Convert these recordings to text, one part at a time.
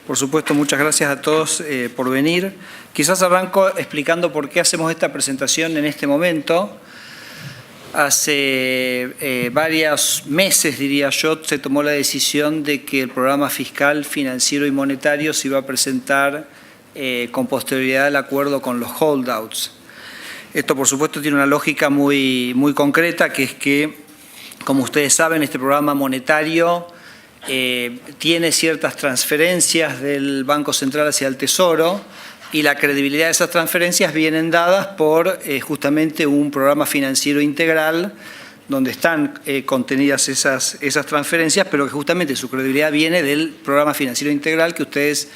Por supuesto, muchas gracias a todos por venir. Quizás arranco explicando por qué hacemos esta presentación en este momento. Hace varios meses, diría yo, se tomó la decisión de que el programa fiscal, financiero y monetario se iba a presentar con posterioridad al acuerdo con los holdouts. Esto, por supuesto, tiene una lógica muy concreta, que es que, como ustedes saben, este programa monetario tiene ciertas transferencias del Banco Central hacia el Tesoro y la credibilidad de esas transferencias vienen dadas por justamente un programa financiero integral donde están contenidas esas transferencias, pero que justamente su credibilidad viene del programa financiero integral que ustedes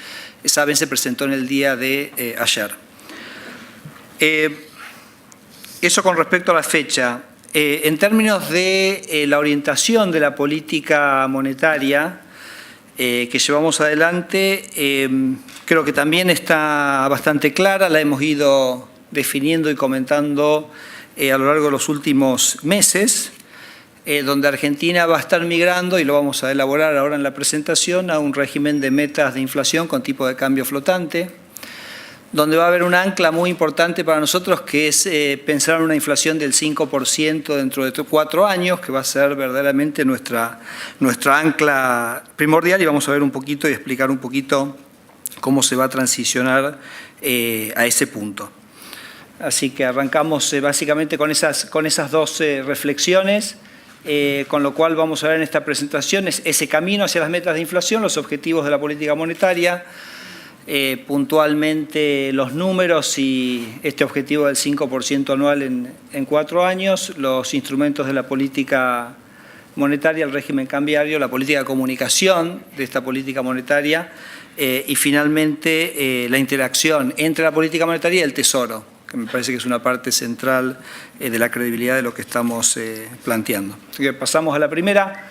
saben se presentó en el día de ayer. Eso con respecto a la fecha. En términos de la orientación de la política monetaria que llevamos adelante, creo que también está bastante clara, la hemos ido definiendo y comentando a lo largo de los últimos meses, donde Argentina va a estar migrando, y lo vamos a elaborar ahora en la presentación, a un régimen de metas de inflación con tipo de cambio flotante, donde va a haber un ancla muy importante para nosotros, que es pensar en una inflación del 5% dentro de 4 años, que va a ser verdaderamente nuestra ancla primordial, y vamos a ver un poquito y explicar un poquito cómo se va a transicionar a ese punto. Así que arrancamos básicamente con esas dos reflexiones, con lo cual vamos a ver en esta presentación ese camino hacia las metas de inflación, los objetivos de la política monetaria, puntualmente los números y este objetivo del 5% anual en 4 años, los instrumentos de la política monetaria, el régimen cambiario, la política de comunicación de esta política monetaria y finalmente la interacción entre la política monetaria y el Tesoro, que me parece que es una parte central de la credibilidad de lo que estamos planteando. Así que pasamos a la primera.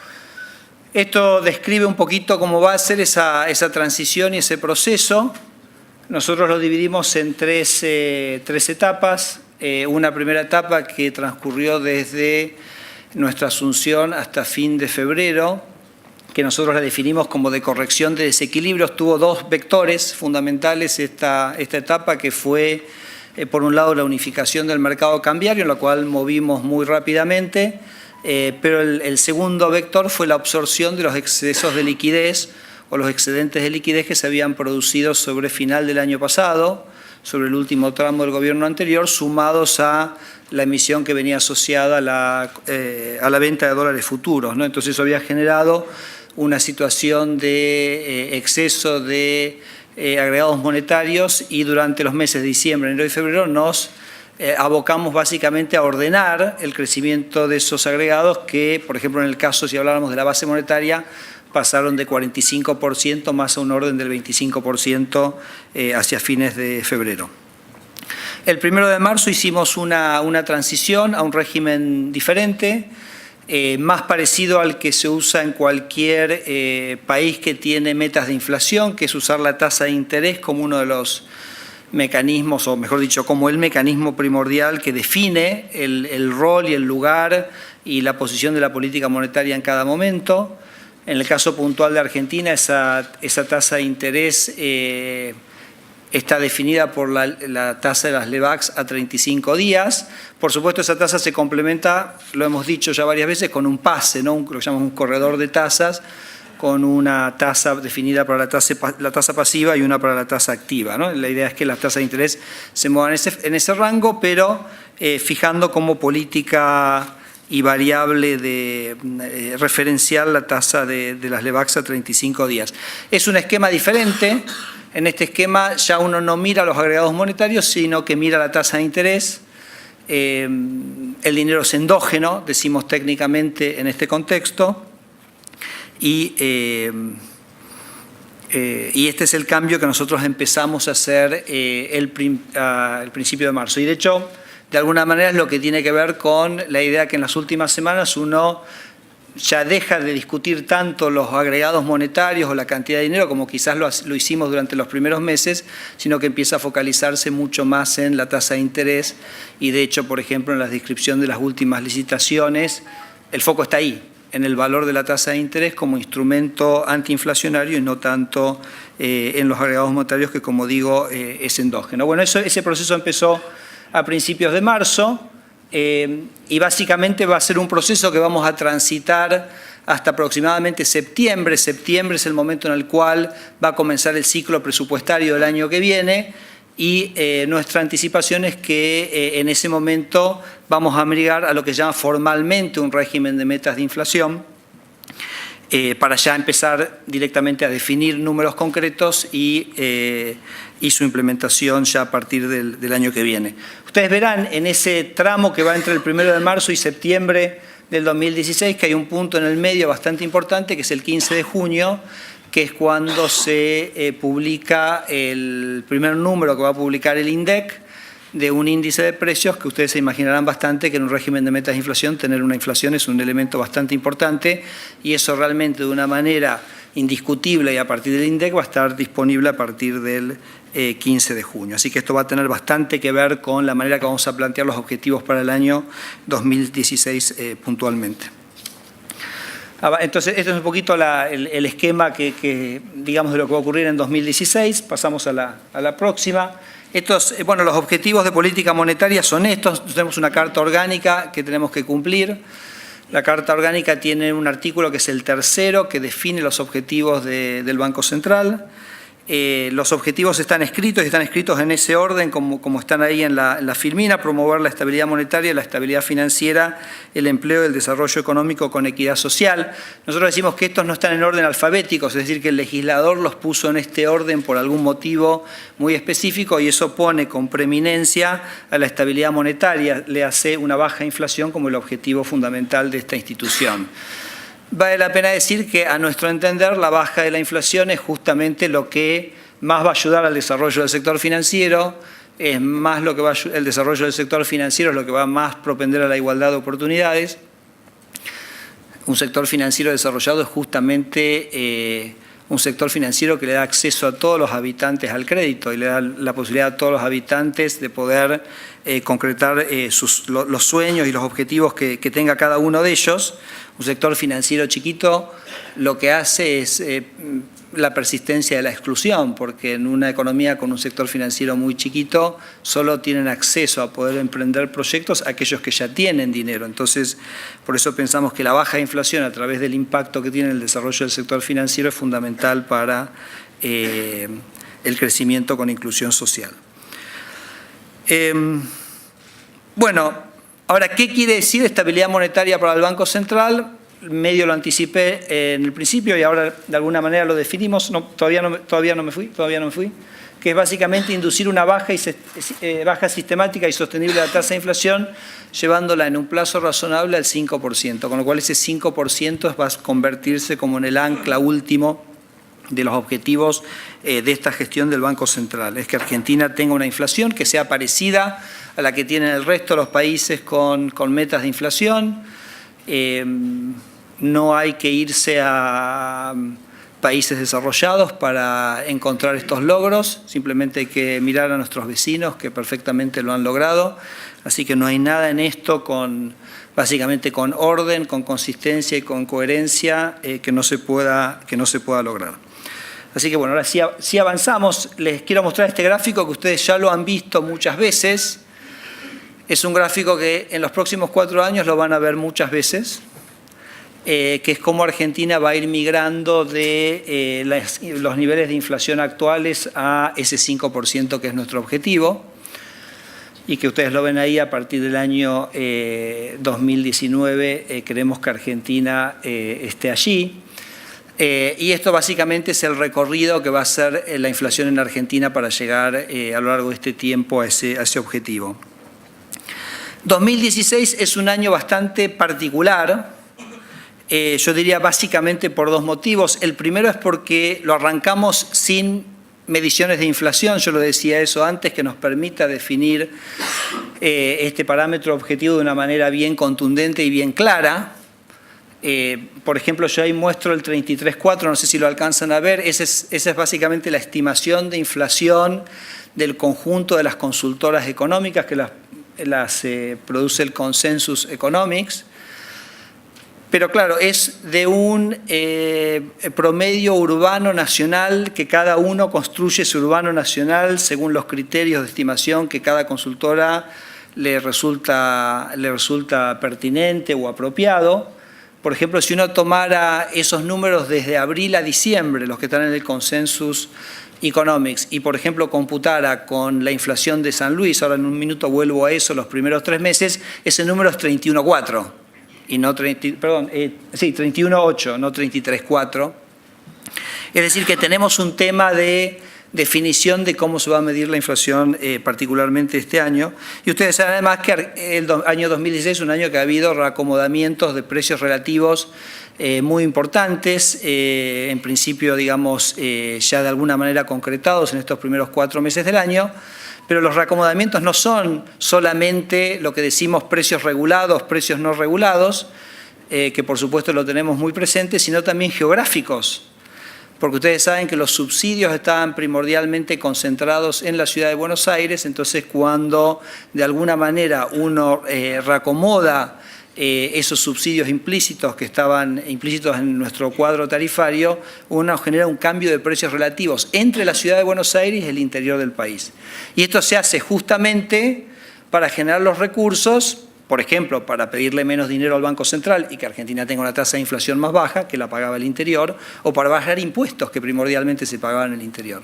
Esto describe un poquito cómo va a ser esa transición y ese proceso. Nosotros lo dividimos en tres etapas. Una primera etapa que transcurrió desde nuestra asunción hasta fin de febrero, que nosotros la definimos como de corrección de desequilibrios. Tuvo 2 vectores fundamentales esta etapa, que fue, por un lado, la unificación del mercado cambiario, en la cual movimos muy rápidamente, pero el segundo vector fue la absorción de los excesos de liquidez o los excedentes de liquidez que se habían producido sobre final del año pasado, sobre el último tramo del gobierno anterior, sumados a la emisión que venía asociada a la venta de dólares futuros, ¿no? Entonces eso había generado una situación de exceso de agregados monetarios, y durante los meses de diciembre, enero y febrero nos abocamos básicamente a ordenar el crecimiento de esos agregados que, por ejemplo, en el caso, si habláramos de la base monetaria, pasaron de 45% más a un orden del 25% hacia fines de febrero. El 1 de marzo hicimos una transición a un régimen diferente, más parecido al que se usa en cualquier país que tiene metas de inflación, que es usar la tasa de interés como uno de los mecanismos, o mejor dicho, como el mecanismo primordial que define el rol y el lugar y la posición de la política monetaria en cada momento. En el caso puntual de Argentina, esa tasa de interés está definida por la tasa de las LEVAX a 35 días. Por supuesto, esa tasa se complementa, lo hemos dicho ya varias veces, con un pase, ¿no? Lo que llamamos un corredor de tasas, con una tasa definida para la tasa pasiva y una para la tasa activa, ¿no? La idea es que las tasas de interés se muevan en ese rango, pero fijando como política y variable referencial la tasa de las LEVAX a 35 días. Es un esquema diferente. En este esquema ya uno no mira los agregados monetarios, sino que mira la tasa de interés. El dinero es endógeno, decimos técnicamente en este contexto. Y este es el cambio que nosotros empezamos a hacer el principio de marzo. Y de hecho, de alguna manera es lo que tiene que ver con la idea que en las últimas semanas uno ya deja de discutir tanto los agregados monetarios o la cantidad de dinero como quizás lo hicimos durante los primeros meses, sino que empieza a focalizarse mucho más en la tasa de interés. Y de hecho, por ejemplo, en la descripción de las últimas licitaciones, el foco está ahí, en el valor de la tasa de interés como instrumento antiinflacionario y no tanto en los agregados monetarios, que, como digo, es endógeno. Bueno, ese proceso empezó a principios de marzo y básicamente va a ser un proceso que vamos a transitar hasta aproximadamente septiembre. Septiembre es el momento en el cual va a comenzar el ciclo presupuestario del año que viene y nuestra anticipación es que en ese momento vamos a migrar a lo que se llama formalmente un régimen de metas de inflación, para ya empezar directamente a definir números concretos y su implementación ya a partir del año que viene. Ustedes verán en ese tramo que va entre el 1 de marzo y septiembre del 2016 que hay un punto en el medio bastante importante, que es el 15 de junio, que es cuando se publica el primer número que va a publicar el INDEC de un índice de precios, que ustedes se imaginarán bastante que en un régimen de metas de inflación tener una inflación es un elemento bastante importante, y eso realmente de una manera indiscutible y a partir del INDEC va a estar disponible a partir del 15 de junio. Así que esto va a tener bastante que ver con la manera que vamos a plantear los objetivos para el año 2016 puntualmente. Entonces, este es un poquito el esquema digamos, de lo que va a ocurrir en 2016. Pasamos a la próxima. Los objetivos de política monetaria son estos. Tenemos una carta orgánica que tenemos que cumplir. La carta orgánica tiene un artículo que es el tercero, que define los objetivos del Banco Central. Los objetivos están escritos en ese orden como están ahí en la filmina: promover la estabilidad monetaria, la estabilidad financiera, el empleo y el desarrollo económico con equidad social. Nosotros decimos que estos no están en orden alfabético, es decir, que el legislador los puso en este orden por algún motivo muy específico, y eso pone con preeminencia a la estabilidad monetaria, le hace una baja inflación como el objetivo fundamental de esta institución. Vale la pena decir que, a nuestro entender, la baja de la inflación es justamente lo que más va a ayudar al desarrollo del sector financiero, el desarrollo del sector financiero es lo que va más propender a la igualdad de oportunidades. Un sector financiero desarrollado es justamente un sector financiero que le da acceso a todos los habitantes al crédito y le da la posibilidad a todos los habitantes de poder concretar los sueños y los objetivos que tenga cada uno de ellos. Un sector financiero chiquito lo que hace es la persistencia de la exclusión, porque en una economía con un sector financiero muy chiquito solo tienen acceso a poder emprender proyectos aquellos que ya tienen dinero. Entonces, por eso pensamos que la baja inflación, a través del impacto que tiene el desarrollo del sector financiero, es fundamental para el crecimiento con inclusión social. Ahora, ¿qué quiere decir estabilidad monetaria para el Banco Central? Medio lo anticipé en el principio y ahora de alguna manera lo definimos. Todavía no me fui, que es básicamente inducir una baja sistemática y sostenible de la tasa de inflación, llevándola en un plazo razonable al 5%, con lo cual ese 5% va a convertirse como en el ancla último de los objetivos de esta gestión del Banco Central. Es que Argentina tenga una inflación que sea parecida a la que tienen el resto de los países con metas de inflación. No hay que irse a países desarrollados para encontrar estos logros, simplemente hay que mirar a nuestros vecinos que perfectamente lo han logrado. Así que no hay nada en esto básicamente con orden, con consistencia y con coherencia que no se pueda lograr. Así que bueno, ahora sí avanzamos. Les quiero mostrar este gráfico que ustedes ya lo han visto muchas veces. Es un gráfico que en los próximos 4 años lo van a ver muchas veces, que es cómo Argentina va a ir migrando de los niveles de inflación actuales a ese 5% que es nuestro objetivo, y que ustedes lo ven ahí a partir del año 2019, queremos que Argentina esté allí. Y esto básicamente es el recorrido que va a hacer la inflación en Argentina para llegar a lo largo de este tiempo a ese objetivo. 2016 es un año bastante particular, yo diría básicamente por 2 motivos. El primero es porque lo arrancamos sin mediciones de inflación, yo lo decía eso antes, que nos permita definir este parámetro objetivo de una manera bien contundente y bien clara. Por ejemplo, yo ahí muestro el 33.4, no sé si lo alcanzan a ver, esa es básicamente la estimación de inflación del conjunto de las consultoras económicas que las produce el Consensus Economics. Pero claro, es de un promedio urbano nacional que cada uno construye su urbano nacional según los criterios de estimación que cada consultora le resulta pertinente o apropiado. Por ejemplo, si uno tomara esos números desde abril a diciembre, los que están en el Consensus Economics, y por ejemplo computara con la inflación de San Luis, ahora en un minuto vuelvo a eso, los primeros 3 meses, ese número es 31,4. Y no 31,8, no 33,4. Es decir, que tenemos un tema de definición de cómo se va a medir la inflación, particularmente este año. Y ustedes saben además que el año 2016 es un año que ha habido reacomodamientos de precios relativos muy importantes, en principio, digamos, ya de alguna manera concretados en estos primeros 4 meses del año. Pero los reacomodamientos no son solamente lo que decimos precios regulados, precios no regulados, que por supuesto lo tenemos muy presente, sino también geográficos. Porque ustedes saben que los subsidios estaban primordialmente concentrados en la ciudad de Buenos Aires, entonces cuando de alguna manera uno reacomoda esos subsidios implícitos que estaban implícitos en nuestro cuadro tarifario, uno genera un cambio de precios relativos entre la ciudad de Buenos Aires y el interior del país. Y esto se hace justamente para generar los recursos, por ejemplo, para pedirle menos dinero al Banco Central y que Argentina tenga una tasa de inflación más baja, que la pagaba el interior, o para bajar impuestos que primordialmente se pagaban en el interior.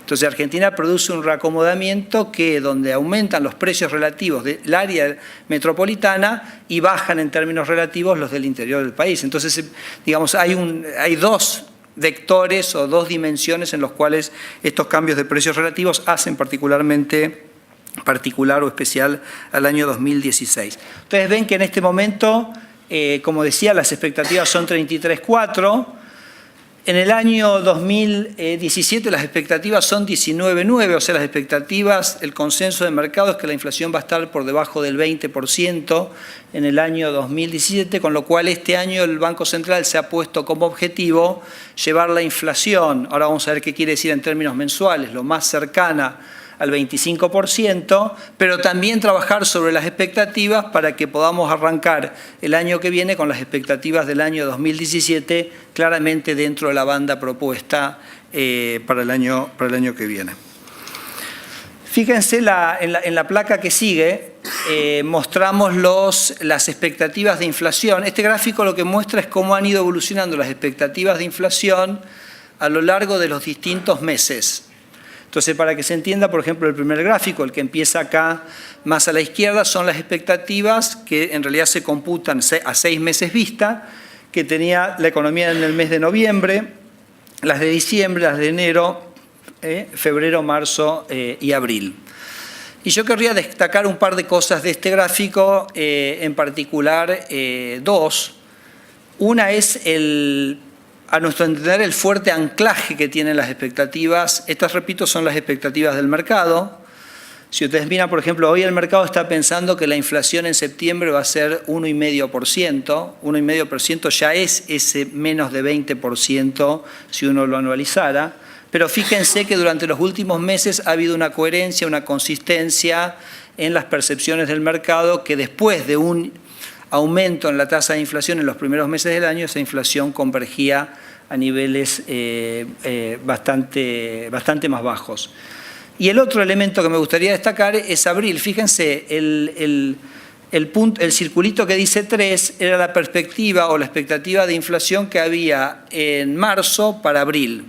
Entonces Argentina produce un reacomodamiento donde aumentan los precios relativos del área metropolitana y bajan en términos relativos los del interior del país. Entonces, digamos, hay 2 vectores o 2 dimensiones en los cuales estos cambios de precios relativos hacen particular o especial al año 2016. Ustedes ven que en este momento, como decía, las expectativas son 33,4. En el año 2017 las expectativas son 19,9, o sea, las expectativas, el consenso de mercado es que la inflación va a estar por debajo del 20% en el año 2017, con lo cual este año el Banco Central se ha puesto como objetivo llevar la inflación, ahora vamos a ver qué quiere decir en términos mensuales, lo más cercana al 25%, pero también trabajar sobre las expectativas para que podamos arrancar el año que viene con las expectativas del año 2017 claramente dentro de la banda propuesta para el año que viene. Fíjense en la placa que sigue, mostramos las expectativas de inflación. Este gráfico lo que muestra es cómo han ido evolucionando las expectativas de inflación a lo largo de los distintos meses. Entonces, para que se entienda, por ejemplo, el primer gráfico, el que empieza acá más a la izquierda, son las expectativas que en realidad se computan a 6 meses vista, que tenía la economía en el mes de noviembre, las de diciembre, las de enero, febrero, marzo y abril. Y yo querría destacar un par de cosas de este gráfico, en particular 2. Una es a nuestro entender, el fuerte anclaje que tienen las expectativas. Estas, repito, son las expectativas del mercado. Si ustedes miran, por ejemplo, hoy el mercado está pensando que la inflación en septiembre va a ser 1,5%. 1,5% ya es ese menos de 20% si uno lo anualizara. Pero fíjense que durante los últimos meses ha habido una coherencia, una consistencia en las percepciones del mercado, que después de un aumento en la tasa de inflación en los primeros meses del año, esa inflación convergía a niveles bastante más bajos. Y el otro elemento que me gustaría destacar es abril. Fíjense, el circulito que dice 3 era la perspectiva o la expectativa de inflación que había en marzo para abril.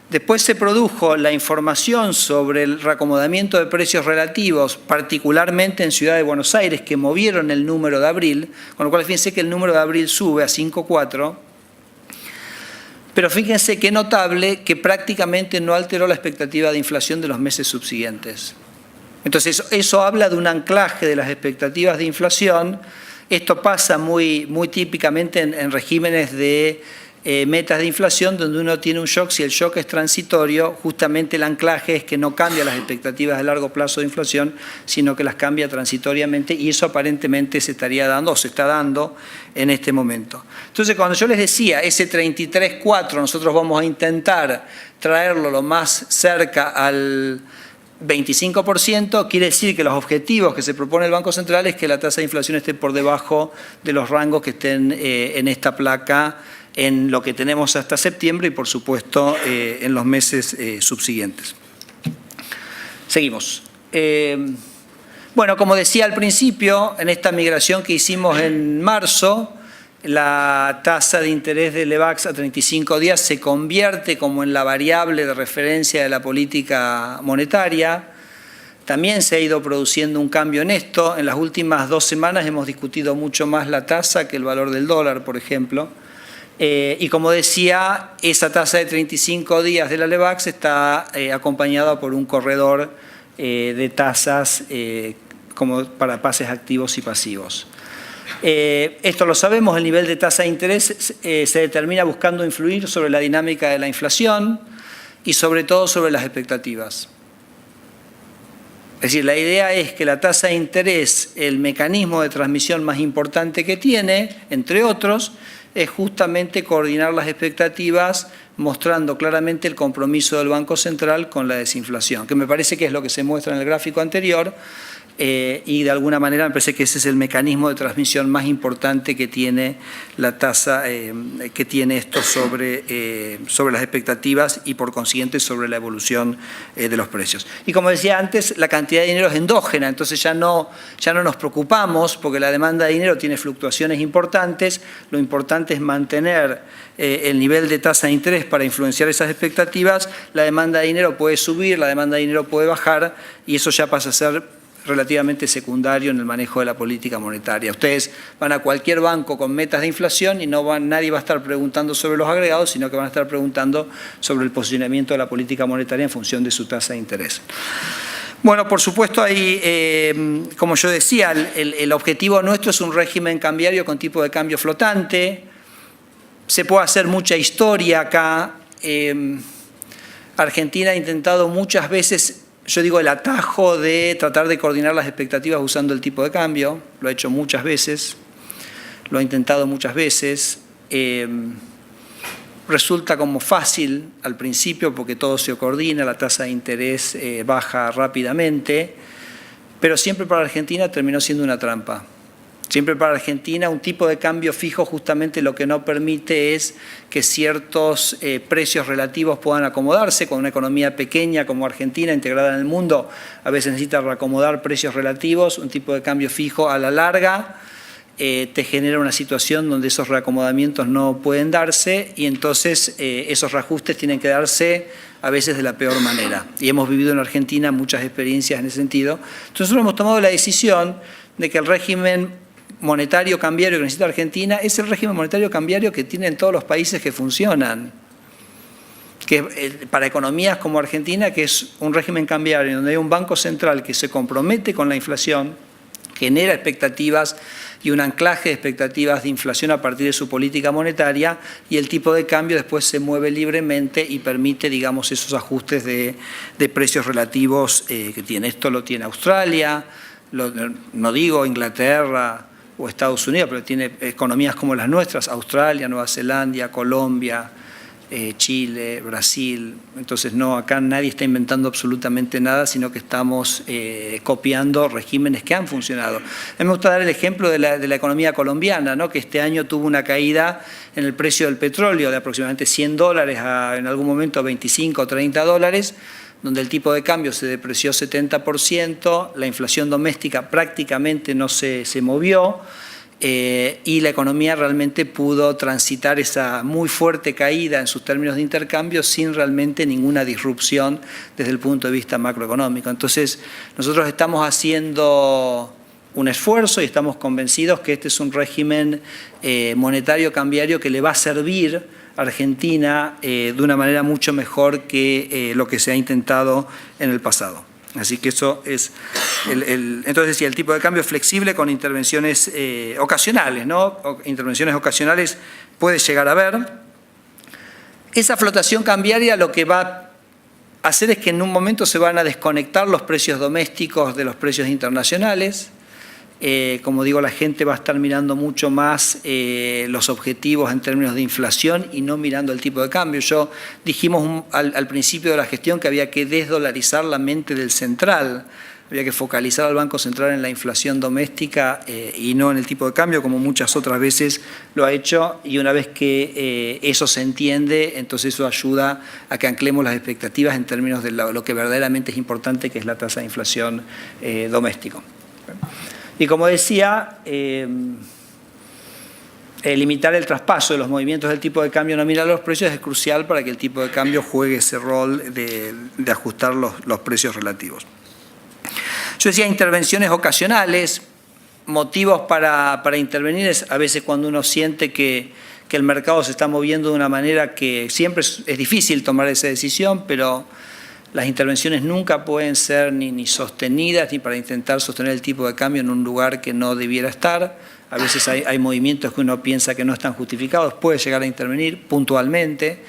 Después se produjo la información sobre el reacomodamiento de precios relativos, particularmente en Ciudad de Buenos Aires, que movieron el número de abril, con lo cual fíjense que el número de abril sube a 5,4, pero fíjense qué notable que prácticamente no alteró la expectativa de inflación de los meses subsiguientes. Entonces, eso habla de un anclaje de las expectativas de inflación. Esto pasa muy típicamente en regímenes de metas de inflación donde uno tiene un shock. Si el shock es transitorio, justamente el anclaje es que no cambia las expectativas de largo plazo de inflación, sino que las cambia transitoriamente, y eso aparentemente se estaría dando o se está dando en este momento. Entonces, cuando yo les decía ese 33,4, nosotros vamos a intentar traerlo lo más cerca 25%, quiere decir que los objetivos que se propone el Banco Central es que la tasa de inflación esté por debajo de los rangos que estén en esta placa en lo que tenemos hasta septiembre y, por supuesto, en los meses subsiguientes. Seguimos. Bueno, como decía al principio, en esta migración que hicimos en marzo, la tasa de interés del LEBAX a 35 días se convierte como en la variable de referencia de la política monetaria. También se ha ido produciendo un cambio en esto. En las últimas 2 semanas hemos discutido mucho más la tasa que el valor del dólar, por ejemplo. Y como decía, esa tasa de 35 días de la LEBAX está acompañada por un corredor de tasas como para pases activos y pasivos. Esto lo sabemos, el nivel de tasa de interés se determina buscando influir sobre la dinámica de la inflación y sobre todo sobre las expectativas. Es decir, la idea es que la tasa de interés, el mecanismo de transmisión más importante que tiene, entre otros, es justamente coordinar las expectativas mostrando claramente el compromiso del Banco Central con la desinflación, que me parece que es lo que se muestra en el gráfico anterior. Y de alguna manera me parece que ese es el mecanismo de transmisión más importante que tiene la tasa, que tiene esto sobre las expectativas y por consiguiente sobre la evolución de los precios. Y como decía antes, la cantidad de dinero es endógena, entonces ya no nos preocupamos porque la demanda de dinero tiene fluctuaciones importantes, lo importante es mantener el nivel de tasa de interés para influenciar esas expectativas, la demanda de dinero puede subir, la demanda de dinero puede bajar y eso ya pasa a ser relativamente secundario en el manejo de la política monetaria. Ustedes van a cualquier banco con metas de inflación y nadie va a estar preguntando sobre los agregados, sino que van a estar preguntando sobre el posicionamiento de la política monetaria en función de su tasa de interés. Bueno, por supuesto, ahí, como yo decía, el objetivo nuestro es un régimen cambiario con tipo de cambio flotante. Se puede hacer mucha historia acá. Argentina ha intentado muchas veces, yo digo, el atajo de tratar de coordinar las expectativas usando el tipo de cambio. Lo ha hecho muchas veces, lo ha intentado muchas veces. Resulta como fácil al principio porque todo se coordina, la tasa de interés baja rápidamente, pero siempre para Argentina terminó siendo una trampa. Siempre para Argentina un tipo de cambio fijo justamente lo que no permite es que ciertos precios relativos puedan acomodarse. Con una economía pequeña como Argentina, integrada en el mundo, a veces necesita reacomodar precios relativos. Un tipo de cambio fijo a la larga te genera una situación donde esos reacomodamientos no pueden darse y entonces esos reajustes tienen que darse a veces de la peor manera. Y hemos vivido en Argentina muchas experiencias en ese sentido. Entonces nosotros hemos tomado la decisión de que el régimen monetario cambiario que necesita Argentina es el régimen monetario cambiario que tienen todos los países que funcionan. Que para economías como Argentina, que es un régimen cambiario donde hay un banco central que se compromete con la inflación, genera expectativas y un anclaje de expectativas de inflación a partir de su política monetaria y el tipo de cambio después se mueve libremente y permite, digamos, esos ajustes de precios relativos que tiene. Esto lo tiene Australia, no digo Inglaterra o Estados Unidos, pero tiene economías como las nuestras, Australia, Nueva Zelanda, Colombia, Chile, Brasil. Entonces no, acá nadie está inventando absolutamente nada, sino que estamos copiando regímenes que han funcionado. A mí me gusta dar el ejemplo de la economía colombiana, ¿no? Que este año tuvo una caída en el precio del petróleo de aproximadamente $100 a en algún momento 25 o 30 dólares, donde el tipo de cambio se depreció 70%, la inflación doméstica prácticamente no se movió y la economía realmente pudo transitar esa muy fuerte caída en sus términos de intercambio sin realmente ninguna disrupción desde el punto de vista macroeconómico. Entonces, nosotros estamos haciendo un esfuerzo y estamos convencidos que este es un régimen monetario cambiario que le va a servir Argentina de una manera mucho mejor que lo que se ha intentado en el pasado. Así que eso es entonces sí, el tipo de cambio es flexible con intervenciones ocasionales, ¿no? Intervenciones ocasionales puede llegar a haber. Esa flotación cambiaria lo que va a hacer es que en un momento se van a desconectar los precios domésticos de los precios internacionales. Como digo, la gente va a estar mirando mucho más los objetivos en términos de inflación y no mirando el tipo de cambio. Dijimos al principio de la gestión que había que desdolarizar la mente del central, había que focalizar al Banco Central en la inflación doméstica y no en el tipo de cambio, como muchas otras veces lo ha hecho, y una vez que eso se entiende, entonces eso ayuda a que anclemos las expectativas en términos de lo que verdaderamente es importante, que es la tasa de inflación doméstico. Y como decía, limitar el traspaso de los movimientos del tipo de cambio nominal a los precios es crucial para que el tipo de cambio juegue ese rol de ajustar los precios relativos. Yo decía intervenciones ocasionales, motivos para intervenir es a veces cuando uno siente que el mercado se está moviendo de una manera que siempre es difícil tomar esa decisión, pero las intervenciones nunca pueden ser ni sostenidas ni para intentar sostener el tipo de cambio en un lugar que no debiera estar. A veces hay movimientos que uno piensa que no están justificados, puede llegar a intervenir puntualmente,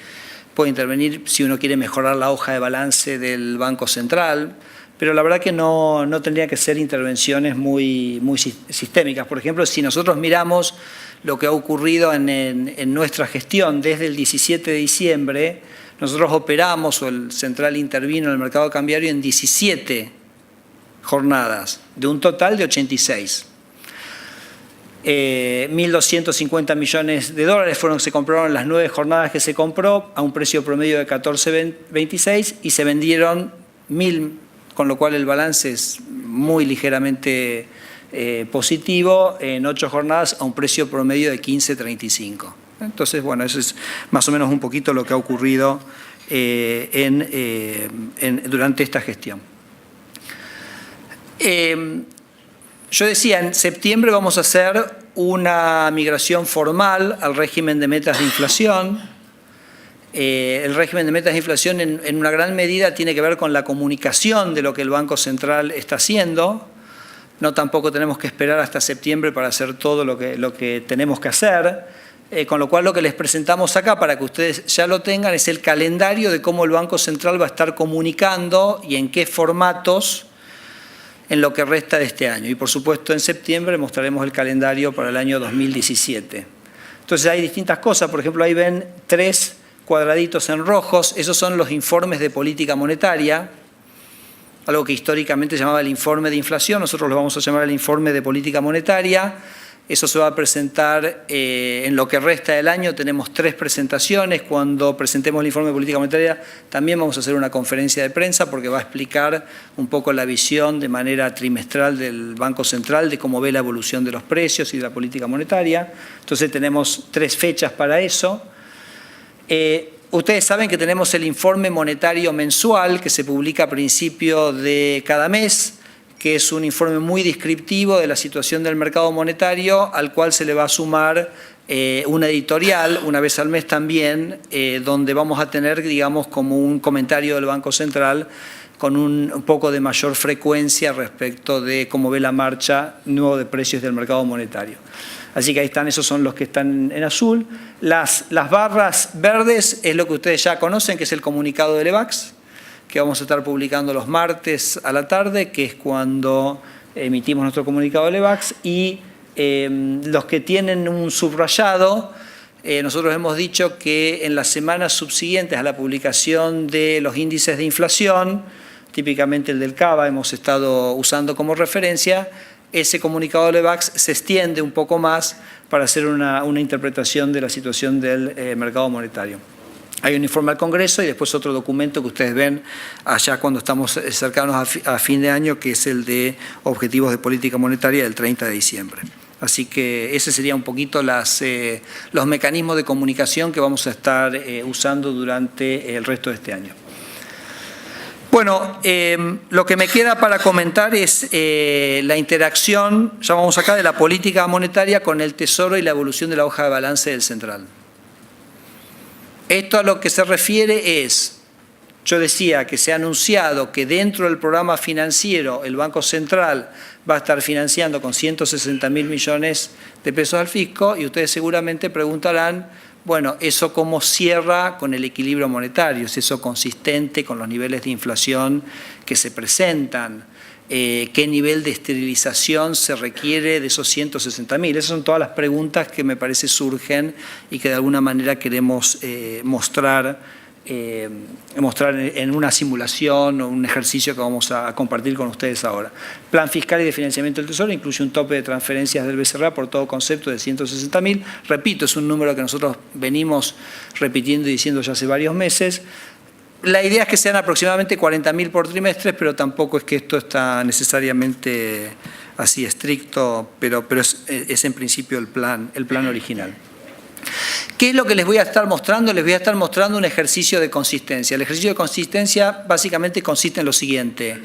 puede intervenir si uno quiere mejorar la hoja de balance del Banco Central, pero la verdad que no tendría que ser intervenciones muy sistémicas. Por ejemplo, si nosotros miramos lo que ha ocurrido en nuestra gestión desde el 17 de diciembre, nosotros operamos, o el Central intervino en el mercado cambiario en 17 jornadas, de un total de 86. 1.250 millones de dólares se compraron en las 9 jornadas que se compró a un precio promedio de 14.26 y se vendieron 1.000, con lo cual el balance es muy ligeramente positivo en 8 jornadas a un precio promedio de 15.35. Entonces, bueno, eso es más o menos un poquito lo que ha ocurrido durante esta gestión. Yo decía, en septiembre vamos a hacer una migración formal al régimen de metas de inflación. El régimen de metas de inflación en una gran medida tiene que ver con la comunicación de lo que el Banco Central está haciendo. No tampoco tenemos que esperar hasta septiembre para hacer todo lo que tenemos que hacer. Con lo cual lo que les presentamos acá para que ustedes ya lo tengan es el calendario de cómo el Banco Central va a estar comunicando y en qué formatos en lo que resta de este año. Y por supuesto en septiembre mostraremos el calendario para el año 2017. Entonces hay distintas cosas, por ejemplo ahí ven 3 cuadraditos en rojos, esos son los informes de política monetaria, algo que históricamente se llamaba el informe de inflación, nosotros lo vamos a llamar el informe de política monetaria. Eso se va a presentar en lo que resta del año. Tenemos 3 presentaciones. Cuando presentemos el informe de política monetaria también vamos a hacer una conferencia de prensa porque va a explicar un poco la visión de manera trimestral del Banco Central de cómo ve la evolución de los precios y de la política monetaria. Entonces tenemos 3 fechas para eso. Ustedes saben que tenemos el informe monetario mensual que se publica a principio de cada mes, que es un informe muy descriptivo de la situación del mercado monetario, al cual se le va a sumar una editorial, una vez al mes también, donde vamos a tener, digamos, como un comentario del Banco Central con un poco de mayor frecuencia respecto de cómo ve la marcha nuevo de precios del mercado monetario. Así que ahí están, esos son los que están en azul. Las barras verdes es lo que ustedes ya conocen, que es el comunicado del EVAX, que vamos a estar publicando los martes a la tarde, que es cuando emitimos nuestro comunicado del EVAX, y los que tienen un subrayado, nosotros hemos dicho que en las semanas subsiguientes a la publicación de los índices de inflación, típicamente el del CABA hemos estado usando como referencia, ese comunicado del EVAX se extiende un poco más para hacer una interpretación de la situación del mercado monetario. Hay un informe al Congreso y después otro documento que ustedes ven allá cuando estamos cercanos a fin de año, que es el de Objetivos de Política Monetaria del 30 de diciembre. Así que ese sería un poquito los mecanismos de comunicación que vamos a estar usando durante el resto de este año. Bueno, lo que me queda para comentar es la interacción, ya vamos acá, de la política monetaria con el Tesoro y la evolución de la hoja de balance del Central. Esto a lo que se refiere es, yo decía que se ha anunciado que dentro del programa financiero el Banco Central va a estar financiando con 160.000 millones de pesos al fisco y ustedes seguramente preguntarán, bueno, ¿eso cómo cierra con el equilibrio monetario? ¿Es eso consistente con los niveles de inflación que se presentan? qué nivel de esterilización se requiere de esos 160.000. Esas son todas las preguntas que me parece surgen y que de alguna manera queremos mostrar en una simulación o un ejercicio que vamos a compartir con ustedes ahora. Plan fiscal y de financiamiento del Tesoro incluye un tope de transferencias del BCRA por todo concepto de 160.000. Repito, es un número que nosotros venimos repitiendo y diciendo ya hace varios meses. La idea es que sean aproximadamente 40.000 por trimestre, pero tampoco es que esto está necesariamente así estricto, pero es en principio el plan original. ¿Qué es lo que les voy a estar mostrando? Les voy a estar mostrando un ejercicio de consistencia. El ejercicio de consistencia básicamente consiste en lo siguiente.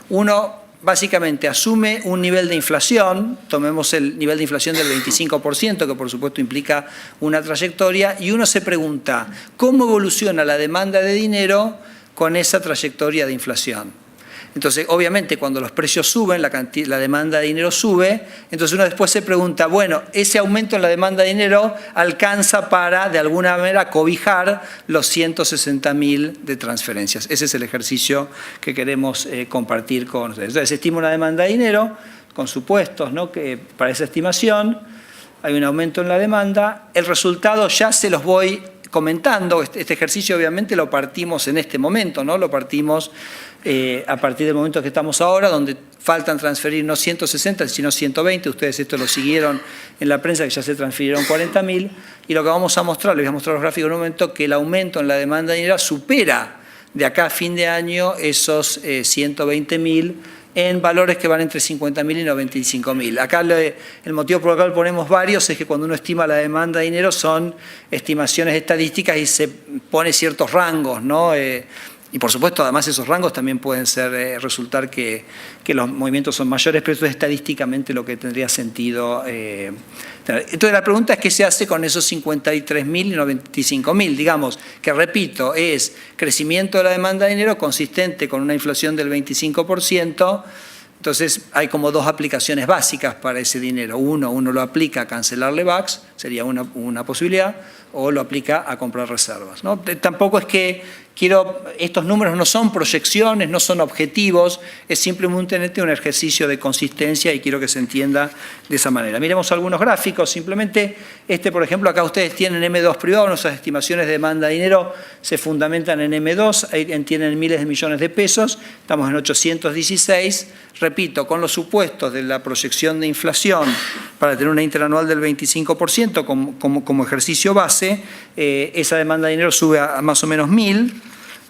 Uno básicamente asume un nivel de inflación, tomemos el nivel de inflación del 25%, que por supuesto implica una trayectoria, y uno se pregunta, ¿cómo evoluciona la demanda de dinero con esa trayectoria de inflación? Entonces, obviamente, cuando los precios suben, la demanda de dinero sube, entonces uno después se pregunta, bueno, ese aumento en la demanda de dinero alcanza para, de alguna manera, cobijar los 160.000 de transferencias. Ese es el ejercicio que queremos compartir con ustedes. Entonces, se estima una demanda de dinero con supuestos, ¿no?, que para esa estimación hay un aumento en la demanda. El resultado ya se los voy comentando. Este ejercicio obviamente lo partimos en este momento, ¿no? Lo partimos a partir del momento que estamos ahora, donde faltan transferir no 160, sino 120. Ustedes esto lo siguieron en la prensa, que ya se transfirieron 40.000. Y lo que vamos a mostrar, les voy a mostrar los gráficos en un momento, que el aumento en la demanda de dinero supera de acá a fin de año esos 120.000 en valores que van entre 50.000 y 95.000. Acá el motivo por el cual ponemos varios es que cuando uno estima la demanda de dinero son estimaciones estadísticas y se pone ciertos rangos, ¿no? Y por supuesto, además esos rangos también pueden ser resultar que los movimientos son mayores, pero eso es estadísticamente lo que tendría sentido tener. Entonces la pregunta es qué se hace con esos 53.000 y 95.000, digamos, que repito, es crecimiento de la demanda de dinero consistente con una inflación del 25%. Entonces hay como dos aplicaciones básicas para ese dinero. Uno lo aplica a cancelar LEVAQs, sería una posibilidad, o lo aplica a comprar reservas, ¿no? Tampoco es que estos números no son proyecciones, no son objetivos, es simplemente un ejercicio de consistencia y quiero que se entienda de esa manera. Miremos algunos gráficos, simplemente por ejemplo, acá ustedes tienen M2 privado, nuestras estimaciones de demanda de dinero se fundamentan en M2, ahí tienen miles de millones de pesos, estamos en 816, repito, con los supuestos de la proyección de inflación para tener una interanual del 25% como ejercicio base, esa demanda de dinero sube a más o menos 1.000,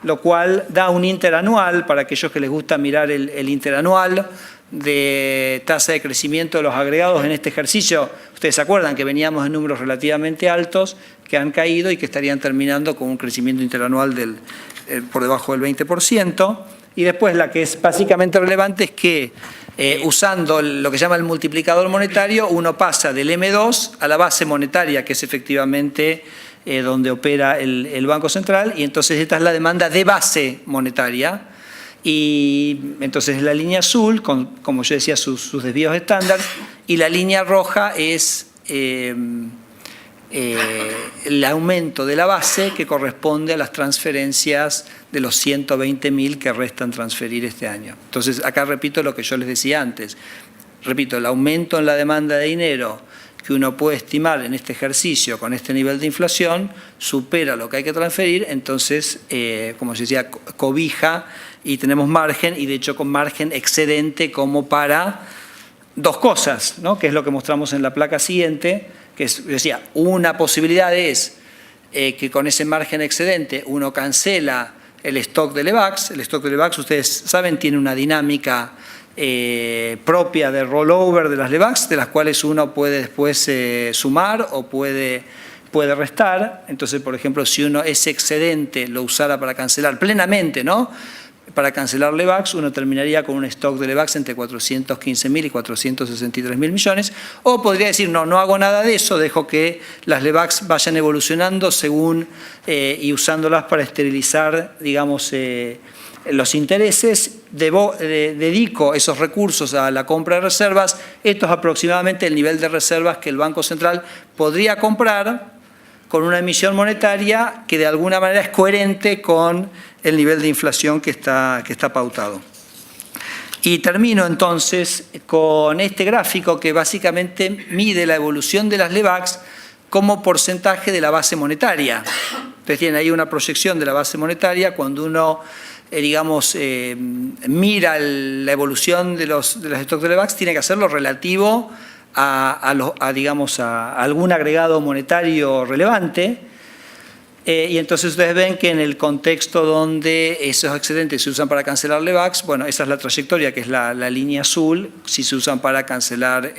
lo cual da un interanual, para aquellos que les gusta mirar el interanual, de tasa de crecimiento de los agregados en este ejercicio. Ustedes se acuerdan que veníamos en números relativamente altos, que han caído y que estarían terminando con un crecimiento interanual por debajo del 20%. Y después la que es básicamente relevante es que usando lo que se llama el multiplicador monetario, uno pasa del M2 a la base monetaria, que es efectivamente donde opera el Banco Central, y entonces esta es la demanda de base monetaria. Y entonces la línea azul, como yo decía, sus desvíos estándar, y la línea roja es el aumento de la base que corresponde a las transferencias de los 120.000 que restan transferir este año. Entonces acá repito lo que yo les decía antes, repito, el aumento en la demanda de dinero que uno puede estimar en este ejercicio con este nivel de inflación supera lo que hay que transferir, entonces, como se decía, cobija y tenemos margen, y de hecho con margen excedente como para dos cosas, ¿no?, que es lo que mostramos en la placa siguiente, que es, decía, una posibilidad es que con ese margen excedente uno cancela el stock de LEVAQs. El stock de LEVAQs, ustedes saben, tiene una dinámica propia de rollover de las LEVAQs, de las cuales uno puede después sumar o puede restar. Entonces, por ejemplo, si uno ese excedente lo usara para cancelar plenamente, ¿no?, para cancelar LEVAQs, uno terminaría con un stock de LEVAQs entre 415.000 y 463.000 millones, o podría decir, no hago nada de eso, dejo que las LEVAQs vayan evolucionando según y usándolas para esterilizar, digamos, los intereses, dedico esos recursos a la compra de reservas. Esto es aproximadamente el nivel de reservas que el Banco Central podría comprar con una emisión monetaria que de alguna manera es coherente con el nivel de inflación que está pautado. Y termino entonces con este gráfico que básicamente mide la evolución de las LEVACs como porcentaje de la base monetaria. Ustedes tienen ahí una proyección de la base monetaria. Cuando uno, mira la evolución de las stocks de LEVACs, tiene que hacerlo relativo a algún agregado monetario relevante. Y entonces ustedes ven que en el contexto donde esos excedentes se usan para cancelar LEVACs, bueno, esa es la trayectoria, que es la línea azul. Si se usan para cancelar,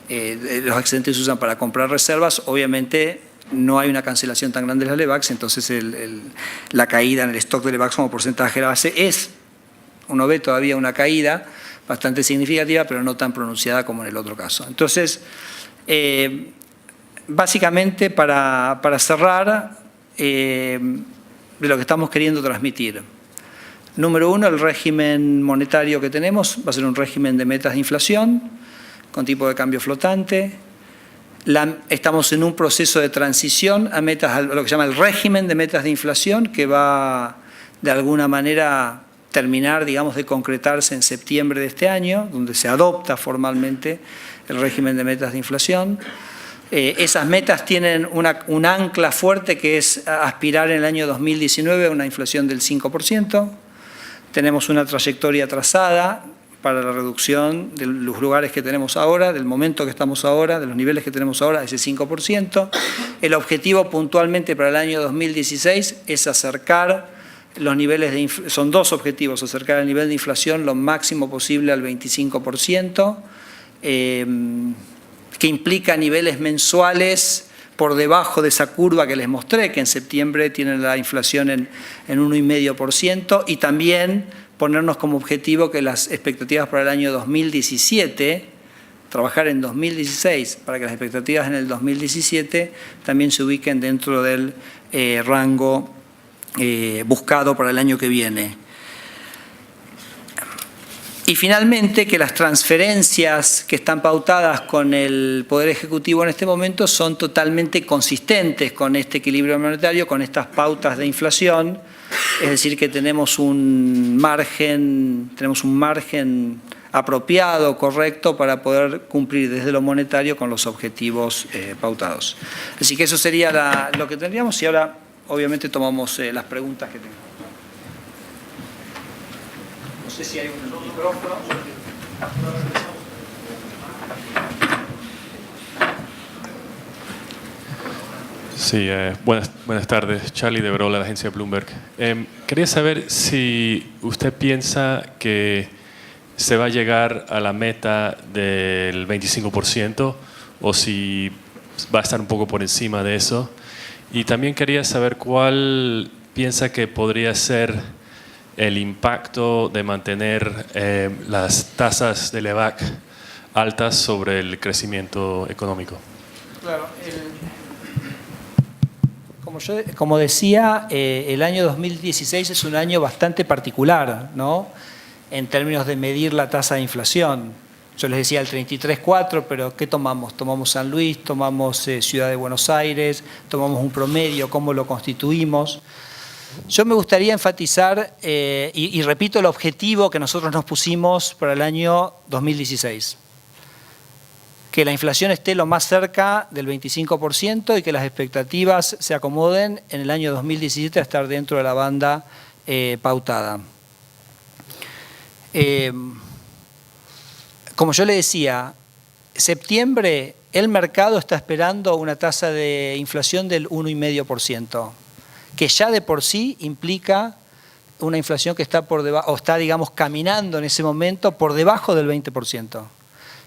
los excedentes se usan para comprar reservas, obviamente no hay una cancelación tan grande de las LEVACs, entonces la caída en el stock de LEVACs como porcentaje de la base uno ve todavía una caída bastante significativa, pero no tan pronunciada como en el otro caso. Entonces, básicamente, para cerrar, de lo que estamos queriendo transmitir. Número uno, el régimen monetario que tenemos va a ser un régimen de metas de inflación, con tipo de cambio flotante. Estamos en un proceso de transición a metas, a lo que se llama el régimen de metas de inflación, que va de alguna manera terminar, de concretarse en septiembre de este año, donde se adopta formalmente el régimen de metas de inflación. Esas metas tienen un ancla fuerte, que es aspirar en el año 2019 a una inflación del 5%. Tenemos una trayectoria trazada para la reducción de los lugares que tenemos ahora, del momento que estamos ahora, de los niveles que tenemos ahora, ese 5%. El objetivo puntualmente para el año 2016 es acercar los niveles de inflación. Son dos objetivos: acercar el nivel de inflación lo máximo posible al 25%, que implica niveles mensuales por debajo de esa curva que les mostré, que en septiembre tienen la inflación en 1,5%, y también ponernos como objetivo que las expectativas para el año 2017, trabajar en 2016 para que las expectativas en el 2017 también se ubiquen dentro del rango buscado para el año que viene. Y finalmente, que las transferencias que están pautadas con el Poder Ejecutivo en este momento son totalmente consistentes con este equilibrio monetario, con estas pautas de inflación. Es decir, que tenemos un margen apropiado, correcto, para poder cumplir desde lo monetario con los objetivos pautados. Así que eso sería lo que tendríamos, y ahora obviamente tomamos las preguntas que tengo. No sé si hay un micrófono. Sí, buenas tardes. Charlie de Brola, de la agencia Bloomberg. Quería saber si usted piensa que se va a llegar a la meta del 25% o si va a estar un poco por encima de eso. Y también quería saber cuál piensa que podría ser el impacto de mantener las tasas de LEVAC altas sobre el crecimiento económico. Claro, como decía, el año 2016 es un año bastante particular, ¿no?, en términos de medir la tasa de inflación. Yo les decía el 33,4, pero ¿qué tomamos? Tomamos San Luis, tomamos Ciudad de Buenos Aires, tomamos un promedio, ¿cómo lo constituimos? Yo me gustaría enfatizar, y repito, el objetivo que nosotros nos pusimos para el año 2016. Que la inflación esté lo más cerca del 25% y que las expectativas se acomoden en el año 2017 a estar dentro de la banda pautada. Como yo le decía, septiembre el mercado está esperando una tasa de inflación del 1,5%. Que ya de por sí implica una inflación que está por debajo, o está, caminando en ese momento por debajo del 20%.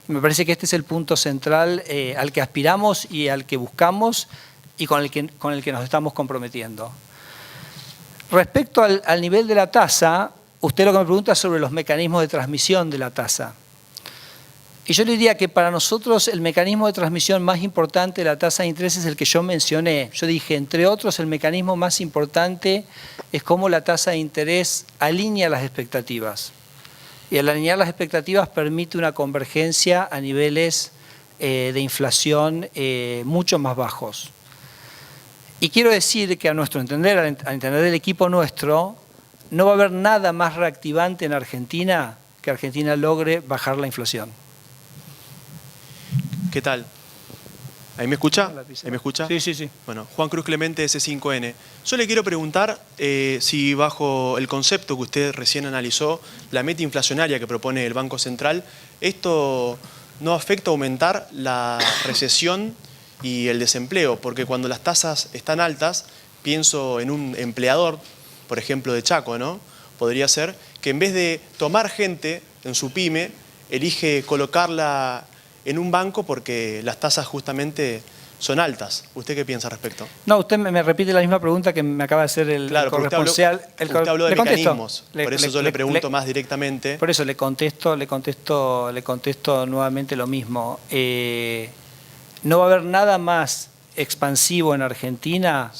Y me parece que este es el punto central al que aspiramos y al que buscamos y con el que nos estamos comprometiendo. Respecto al nivel de la tasa, usted lo que me pregunta es sobre los mecanismos de transmisión de la tasa. Y yo le diría que para nosotros el mecanismo de transmisión más importante de la tasa de interés es el que yo mencioné. Yo dije, entre otros, el mecanismo más importante es cómo la tasa de interés alinea las expectativas. Y al alinear las expectativas permite una convergencia a niveles de inflación mucho más bajos. Y quiero decir que a nuestro entender, al entender del equipo nuestro, no va a haber nada más reactivante en Argentina que Argentina logre bajar la inflación. ¿Qué tal? ¿Ahí me escucha? ¿Ahí me escucha? Sí, sí, sí. Bueno, Juan Cruz Clemente, S5N. Yo le quiero preguntar si bajo el concepto que usted recién analizó, la meta inflacionaria que propone el Banco Central, esto no afecta a aumentar la recesión y el desempleo, porque cuando las tasas están altas, pienso en un empleador, por ejemplo de Chaco, ¿no? Podría ser que en vez de tomar gente en su pyme, elige colocarla en un banco porque las tasas justamente son altas. ¿Usted qué piensa al respecto? No, usted me repite la misma pregunta que me acaba de hacer el corresponsal. Usted habló de mecanismos, por eso yo le pregunto más directamente. Por eso le contesto nuevamente lo mismo. No va a haber nada más expansivo en Argentina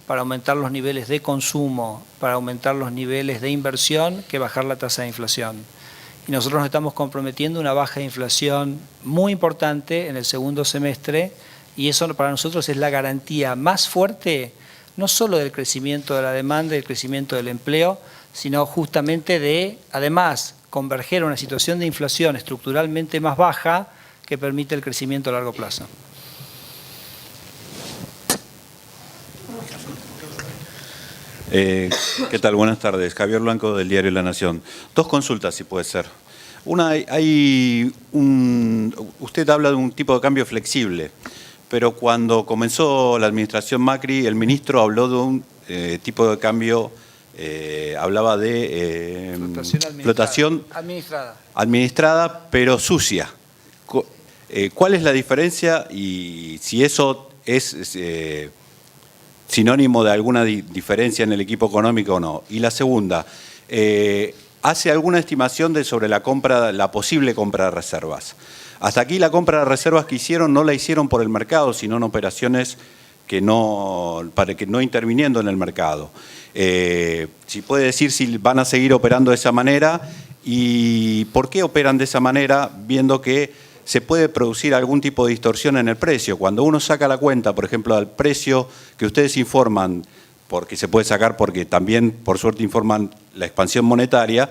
para aumentar los niveles de consumo, para aumentar los niveles de inversión, que bajar la tasa de inflación. Y nosotros nos estamos comprometiendo a una baja de inflación muy importante en el segundo semestre, y eso para nosotros es la garantía más fuerte, no solo del crecimiento de la demanda y del crecimiento del empleo, sino justamente de, además, converger a una situación de inflación estructuralmente más baja que permite el crecimiento a largo plazo. ¿Qué tal? Buenas tardes. Javier Blanco, del diario La Nación. Dos consultas, si puede ser. Una, usted habla de un tipo de cambio flexible, pero cuando comenzó la administración Macri, el ministro habló de un tipo de cambio, hablaba de flotación administrada, pero sucia. ¿Cuál es la diferencia y si eso es sinónimo de alguna diferencia en el equipo económico o no? Y la segunda, ¿hace alguna estimación sobre la posible compra de reservas? Hasta aquí la compra de reservas que hicieron no la hicieron por el mercado, sino en operaciones para que no interviniendo en el mercado. Si puede decir si van a seguir operando de esa manera y por qué operan de esa manera, viendo que se puede producir algún tipo de distorsión en el precio. Cuando uno saca la cuenta, por ejemplo, al precio que ustedes informan, porque se puede sacar porque también, por suerte, informan la expansión monetaria,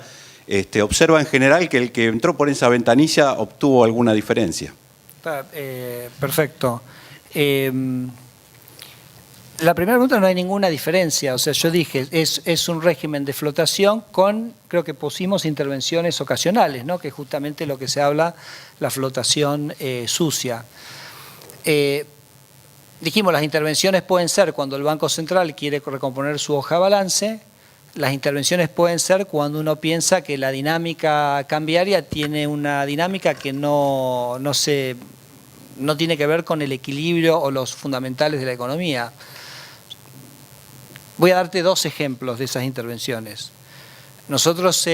observa en general que el que entró por esa ventanilla obtuvo alguna diferencia. Perfecto. La primera pregunta, no hay ninguna diferencia. O sea, yo dije, es un régimen de flotación con, creo que pusimos intervenciones ocasionales, ¿no? Que es justamente lo que se habla, la flotación sucia. Dijimos, las intervenciones pueden ser cuando el Banco Central quiere recomponer su hoja de balance, las intervenciones pueden ser cuando uno piensa que la dinámica cambiaria tiene una dinámica que no tiene que ver con el equilibrio o los fundamentales de la economía. Voy a darte dos ejemplos de esas intervenciones. Nosotros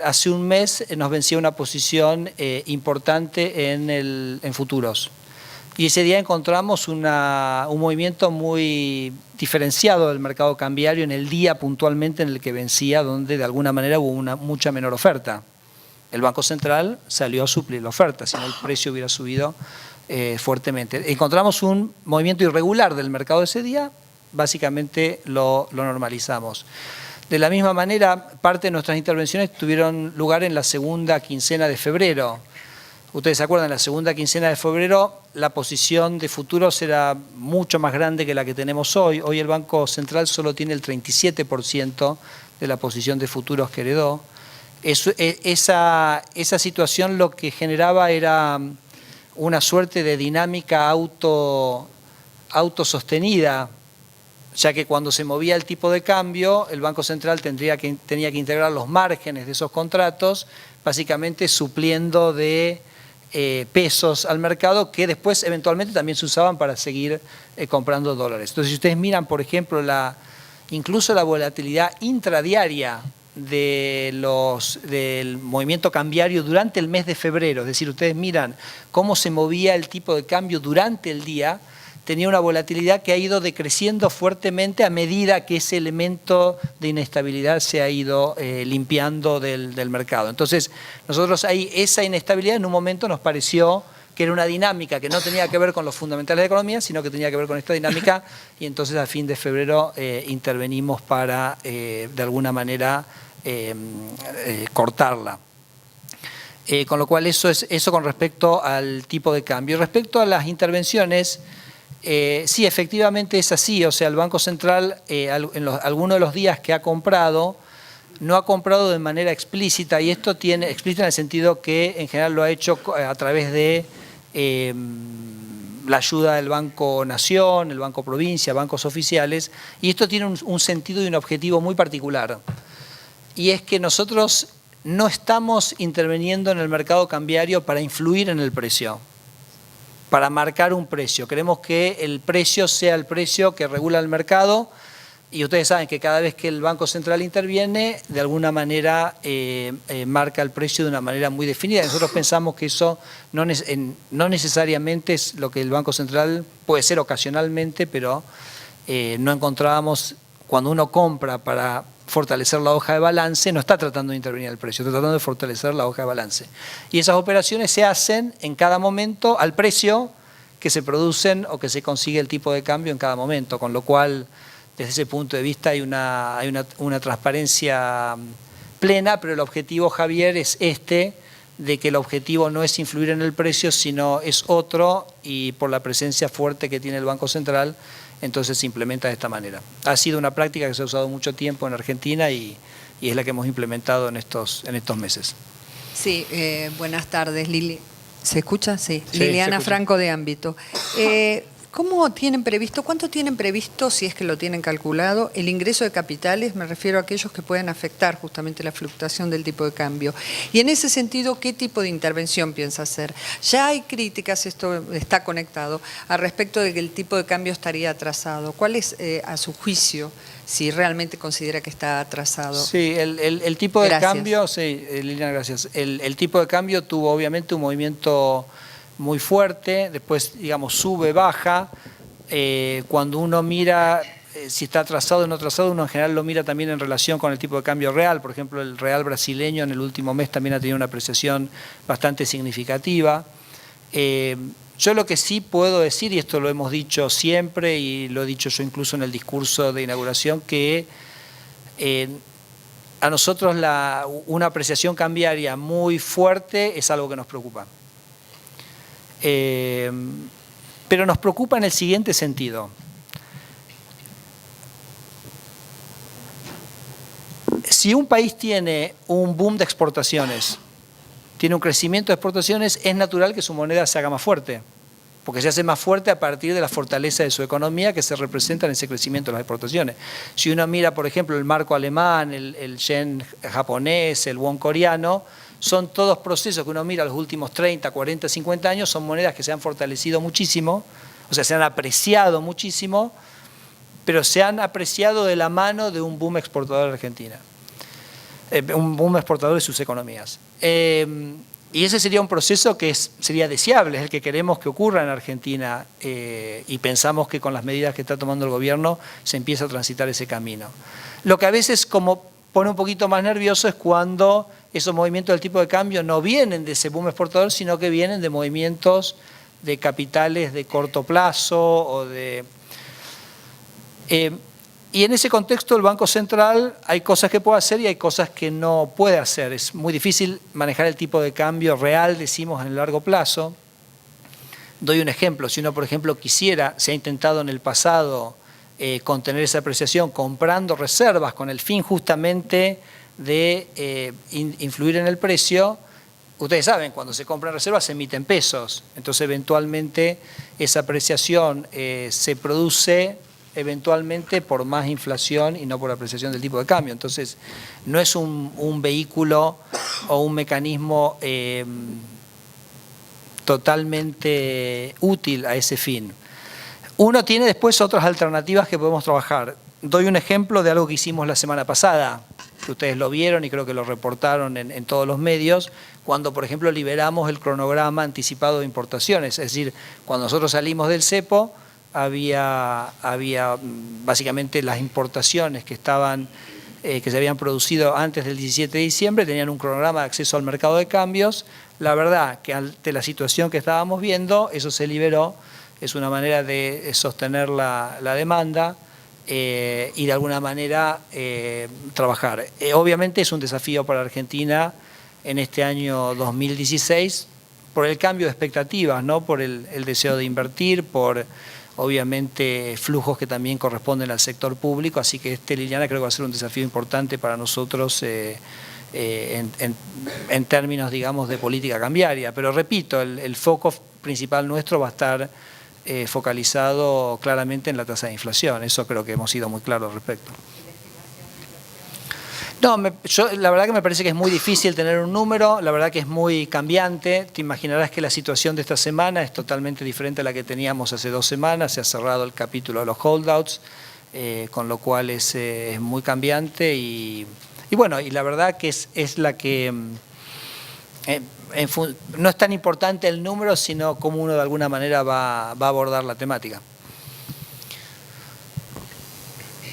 hace un mes nos vencía una posición importante en futuros. Y ese día encontramos un movimiento muy diferenciado del mercado cambiario en el día puntualmente en el que vencía, donde de alguna manera hubo una mucha menor oferta. El Banco Central salió a suplir la oferta, si no el precio hubiera subido fuertemente. Encontramos un movimiento irregular del mercado ese día, básicamente lo normalizamos. De la misma manera, parte de nuestras intervenciones tuvieron lugar en la segunda quincena de febrero. Ustedes se acuerdan, en la segunda quincena de febrero la posición de futuros era mucho más grande que la que tenemos hoy. Hoy el Banco Central solo tiene el 37% de la posición de futuros que heredó. Esa situación lo que generaba era una suerte de dinámica autosostenida, ya que cuando se movía el tipo de cambio, el Banco Central tenía que integrar los márgenes de esos contratos, básicamente supliendo de pesos al mercado que después eventualmente también se usaban para seguir comprando dólares. Entonces, si ustedes miran, por ejemplo, incluso la volatilidad intradiaria del movimiento cambiario durante el mes de febrero, es decir, ustedes miran cómo se movía el tipo de cambio durante el día, tenía una volatilidad que ha ido decreciendo fuertemente a medida que ese elemento de inestabilidad se ha ido limpiando del mercado. Entonces, nosotros ahí esa inestabilidad en un momento nos pareció que era una dinámica que no tenía que ver con los fundamentales de la economía, sino que tenía que ver con esta dinámica, y entonces a fin de febrero intervenimos para, de alguna manera, cortarla. Con lo cual eso con respecto al tipo de cambio. Respecto a las intervenciones, sí, efectivamente es así. O sea, el Banco Central, algunos de los días que ha comprado, no ha comprado de manera explícita, y esto tiene explícita en el sentido que en general lo ha hecho a través de la ayuda del Banco Nación, el Banco Provincia, bancos oficiales, y esto tiene un sentido y un objetivo muy particular. Y es que nosotros no estamos interviniendo en el mercado cambiario para influir en el precio, para marcar un precio. Queremos que el precio sea el precio que regula el mercado, y ustedes saben que cada vez que el Banco Central interviene, de alguna manera marca el precio de una manera muy definida. Nosotros pensamos que eso no necesariamente es lo que el Banco Central puede ser ocasionalmente, pero no encontrábamos, cuando uno compra para fortalecer la hoja de balance, no está tratando de intervenir el precio, está tratando de fortalecer la hoja de balance. Y esas operaciones se hacen en cada momento al precio que se producen o que se consigue el tipo de cambio en cada momento, con lo cual, desde ese punto de vista, hay una transparencia plena, pero el objetivo, Javier, es de que el objetivo no es influir en el precio, sino es otro, y por la presencia fuerte que tiene el Banco Central, entonces se implementa de esta manera. Ha sido una práctica que se ha usado mucho tiempo en Argentina y es la que hemos implementado en estos meses. Sí, buenas tardes, Lili. ¿Se escucha? Sí. Sí, Liliana se escucha. Franco de Ámbito. ¿Cómo tienen previsto, cuánto tienen previsto, si es que lo tienen calculado, el ingreso de capitales? Me refiero a aquellos que pueden afectar justamente la fluctuación del tipo de cambio. Y en ese sentido, ¿qué tipo de intervención piensa hacer? Ya hay críticas, esto está conectado, al respecto de que el tipo de cambio estaría atrasado. ¿Cuál es, a su juicio, si realmente considera que está atrasado? Sí, el tipo de Gracias. cambio, sí, Liliana, gracias. El tipo de cambio tuvo obviamente un movimiento muy fuerte, después, digamos, sube, baja. Cuando uno mira si está atrasado o no atrasado, uno en general lo mira también en relación con el tipo de cambio real. Por ejemplo, el real brasileño en el último mes también ha tenido una apreciación bastante significativa. Yo lo que sí puedo decir, y esto lo hemos dicho siempre, y lo he dicho yo incluso en el discurso de inauguración, que a nosotros una apreciación cambiaria muy fuerte es algo que nos preocupa. Pero nos preocupa en el siguiente sentido. Si un país tiene un boom de exportaciones, tiene un crecimiento de exportaciones, es natural que su moneda se haga más fuerte, porque se hace más fuerte a partir de la fortaleza de su economía que se representa en ese crecimiento de las exportaciones. Si uno mira, por ejemplo, el marco alemán, el yen japonés, el won coreano, son todos procesos que uno mira los últimos 30, 40, 50 años, son monedas que se han fortalecido muchísimo, o sea, se han apreciado muchísimo, pero se han apreciado de la mano de un boom exportador de Argentina, un boom exportador de sus economías. Y ese sería un proceso que sería deseable, es el que queremos que ocurra en Argentina, y pensamos que con las medidas que está tomando el gobierno se empieza a transitar ese camino. Lo que a veces como pone un poquito más nervioso es cuando esos movimientos del tipo de cambio no vienen de ese boom exportador, sino que vienen de movimientos de capitales de corto plazo o de... y en ese contexto el Banco Central hay cosas que puede hacer y hay cosas que no puede hacer. Es muy difícil manejar el tipo de cambio real, decimos, en el largo plazo. Doy un ejemplo. Si uno, por ejemplo, se ha intentado en el pasado contener esa apreciación comprando reservas con el fin justamente de influir en el precio. Ustedes saben, cuando se compran reservas se emiten pesos, entonces eventualmente esa apreciación se produce eventualmente por más inflación y no por apreciación del tipo de cambio. Entonces no es un vehículo o un mecanismo totalmente útil a ese fin. Uno tiene después otras alternativas que podemos trabajar. Doy un ejemplo de algo que hicimos la semana pasada, que ustedes lo vieron y creo que lo reportaron en todos los medios, cuando, por ejemplo, liberamos el cronograma anticipado de importaciones. Es decir, cuando nosotros salimos del cepo, había básicamente las importaciones que se habían producido antes del 17 de diciembre, tenían un cronograma de acceso al mercado de cambios, La verdad que ante la situación que estábamos viendo, eso se liberó, es una manera de sostener la demanda y de alguna manera trabajar. Obviamente es un desafío para Argentina en este año 2016 por el cambio de expectativas, ¿no? Por el deseo de invertir, por obviamente flujos que también corresponden al sector público, así que Liliana, creo que va a ser un desafío importante para nosotros en términos, digamos, de política cambiaria. Pero repito, el foco principal nuestro va a estar focalizado claramente en la tasa de inflación. Eso creo que hemos sido muy claros al respecto. No, la verdad que me parece que es muy difícil tener un número, la verdad que es muy cambiante. Te imaginarás que la situación de esta semana es totalmente diferente a la que teníamos hace 2 semanas. Se ha cerrado el capítulo de los holdouts, con lo cual es muy cambiante y bueno, y la verdad que es la que no es tan importante el número, sino cómo uno de alguna manera va a abordar la temática.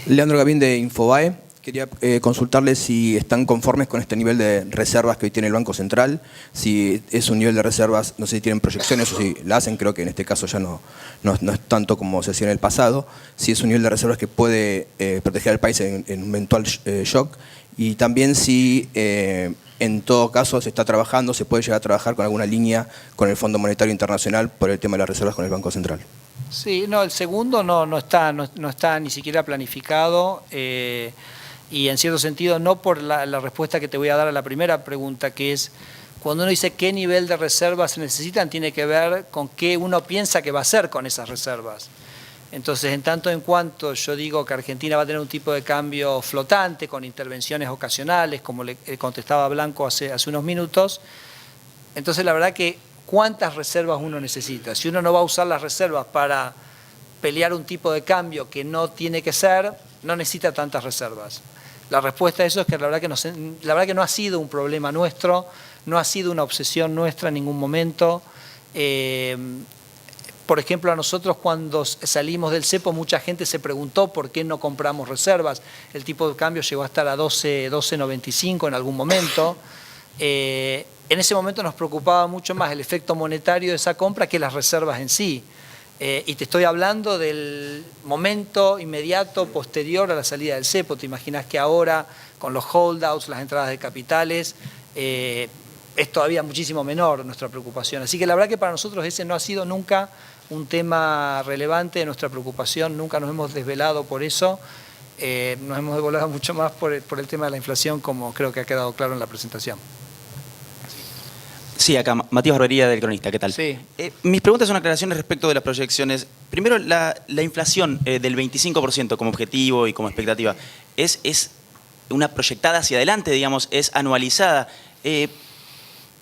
Leandro Gavín de Infobae. Quería consultarle si están conformes con este nivel de reservas que hoy tiene el Banco Central, si es un nivel de reservas, no sé si tienen proyecciones o si la hacen, creo que en este caso ya no es tanto como se hacía en el pasado, si es un nivel de reservas que puede proteger al país en un eventual shock, y también si en todo caso se está trabajando, se puede llegar a trabajar con alguna línea con el Fondo Monetario Internacional por el tema de las reservas con el Banco Central. Sí, no, el segundo no está ni siquiera planificado. Y en cierto sentido no por la respuesta que te voy a dar a la primera pregunta, que es cuando uno dice qué nivel de reservas se necesitan, tiene que ver con qué uno piensa que va a hacer con esas reservas. Entonces, en tanto en cuanto yo digo que Argentina va a tener un tipo de cambio flotante con intervenciones ocasionales, como le contestaba Blanco hace unos minutos, entonces la verdad que ¿cuántas reservas uno necesita? Si uno no va a usar las reservas para pelear un tipo de cambio que no tiene que ser, no necesita tantas reservas. La respuesta a eso es que la verdad que no ha sido un problema nuestro, no ha sido una obsesión nuestra en ningún momento. Por ejemplo, a nosotros cuando salimos del cepo, mucha gente se preguntó por qué no compramos reservas. El tipo de cambio llegó a estar a 12.95 en algún momento. En ese momento nos preocupaba mucho más el efecto monetario de esa compra que las reservas en sí. Y te estoy hablando del momento inmediato posterior a la salida del cepo. Te imaginas que ahora, con los holdouts, las entradas de capitales, es todavía muchísimo menor nuestra preocupación. Así que la verdad que para nosotros ese no ha sido nunca un tema relevante de nuestra preocupación, nunca nos hemos desvelado por eso, nos hemos desvelado mucho más por el tema de la inflación, como creo que ha quedado claro en la presentación. Sí, acá Matías Barbería del Cronista, ¿qué tal? Sí. Mis preguntas son aclaraciones respecto de las proyecciones. Primero, la inflación del 25% como objetivo y como expectativa, ¿es una proyectada hacia adelante, digamos, es anualizada?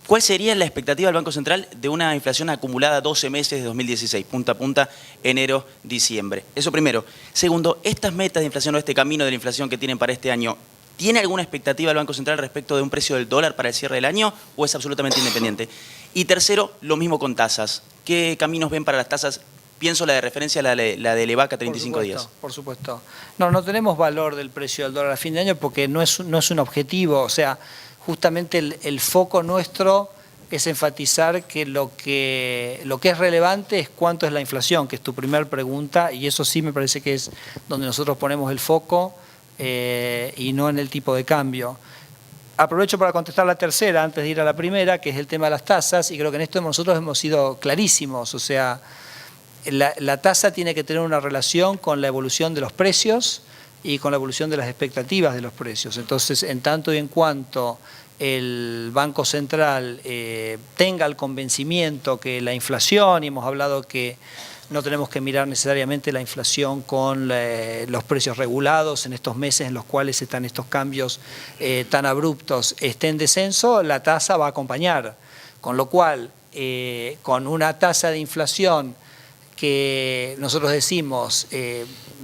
¿Cuál sería la expectativa del Banco Central de una inflación acumulada 12 meses de 2016, punta a punta, enero, diciembre? Eso primero. Segundo, estas metas de inflación o este camino de la inflación que tienen para este año, ¿tiene alguna expectativa el Banco Central respecto de un precio del dólar para el cierre del año o es absolutamente independiente? Y tercero, lo mismo con tasas. ¿Qué caminos ven para las tasas? Pienso la de referencia, la de Levaca 35 días. Por supuesto. No tenemos valor del precio del dólar a fin de año porque no es un objetivo. O sea, justamente el foco nuestro es enfatizar que lo que es relevante es cuánto es la inflación, que es tu primer pregunta, y eso sí me parece que es donde nosotros ponemos el foco. Y no en el tipo de cambio. Aprovecho para contestar la tercera antes de ir a la primera, que es el tema de las tasas, y creo que en esto nosotros hemos sido clarísimos. O sea, la tasa tiene que tener una relación con la evolución de los precios y con la evolución de las expectativas de los precios. Entonces, en tanto y en cuanto el Banco Central tenga el convencimiento que la inflación, y hemos hablado que no tenemos que mirar necesariamente la inflación con los precios regulados en estos meses en los cuales están estos cambios tan abruptos, esté en descenso, la tasa va a acompañar. Con lo cual, con una tasa de inflación que nosotros decimos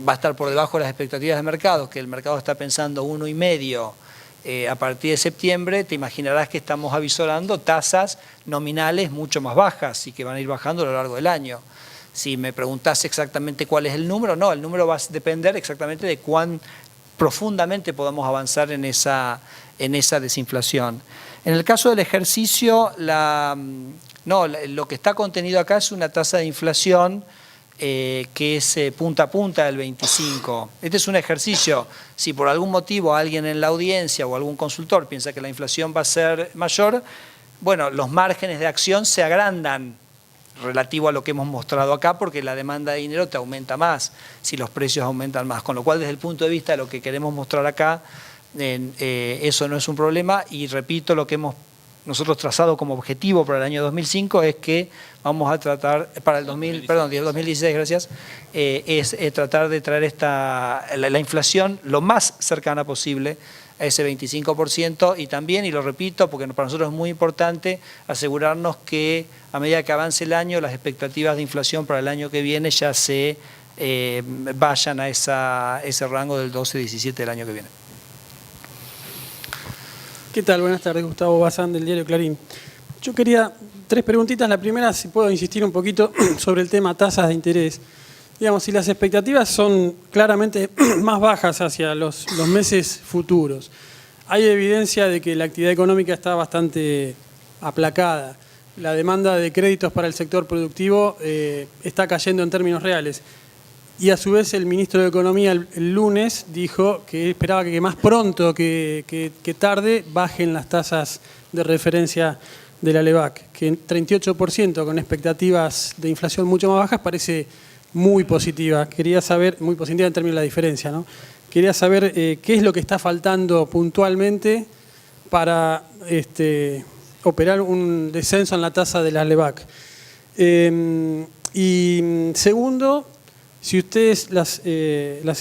va a estar por debajo de las expectativas de mercado, que el mercado está pensando 1,5 a partir de septiembre, te imaginarás que estamos avisorando tasas nominales mucho más bajas y que van a ir bajando a lo largo del año. Si me preguntás exactamente cuál es el número, no, el número va a depender exactamente de profundamente podamos avanzar en esa desinflación. En el caso del ejercicio, lo que está contenido acá es una tasa de inflación que es punta a punta del 25. Este es un ejercicio. Si por algún motivo alguien en la audiencia o algún consultor piensa que la inflación va a ser mayor, bueno, los márgenes de acción se agrandan relativo a lo que hemos mostrado acá, porque la demanda de dinero te aumenta más si los precios aumentan más. Con lo cual, desde el punto de vista de lo que queremos mostrar acá, eso no es un problema. Y repito, lo que hemos nosotros trazado como objetivo para el año 2005 es que vamos a tratar, para el 2016, gracias, es tratar de traer la inflación lo más cercana posible a ese 25%, y también, y lo repito porque para nosotros es muy importante, asegurarnos que a medida que avance el año, las expectativas de inflación para el año que viene ya se vayan a ese rango del 12-17 del año que viene. ¿Qué tal? Buenas tardes, Gustavo Bazán del diario Clarín. Yo quería 3 preguntitas. La primera, si puedo insistir un poquito sobre el tema tasas de interés. Digamos, si las expectativas son claramente más bajas hacia los meses futuros, hay evidencia de que la actividad económica está bastante aplacada. La demanda de créditos para el sector productivo está cayendo en términos reales. Y a su vez el ministro de Economía el lunes dijo que esperaba que más pronto que tarde bajen las tasas de referencia de la LEBAC, que en 38% con expectativas de inflación mucho más bajas parece muy positiva. Quería saber, muy positiva en términos de la diferencia, ¿no? Quería saber qué es lo que está faltando puntualmente para operar un descenso en la tasa de la LEBAC. Y segundo, si ustedes las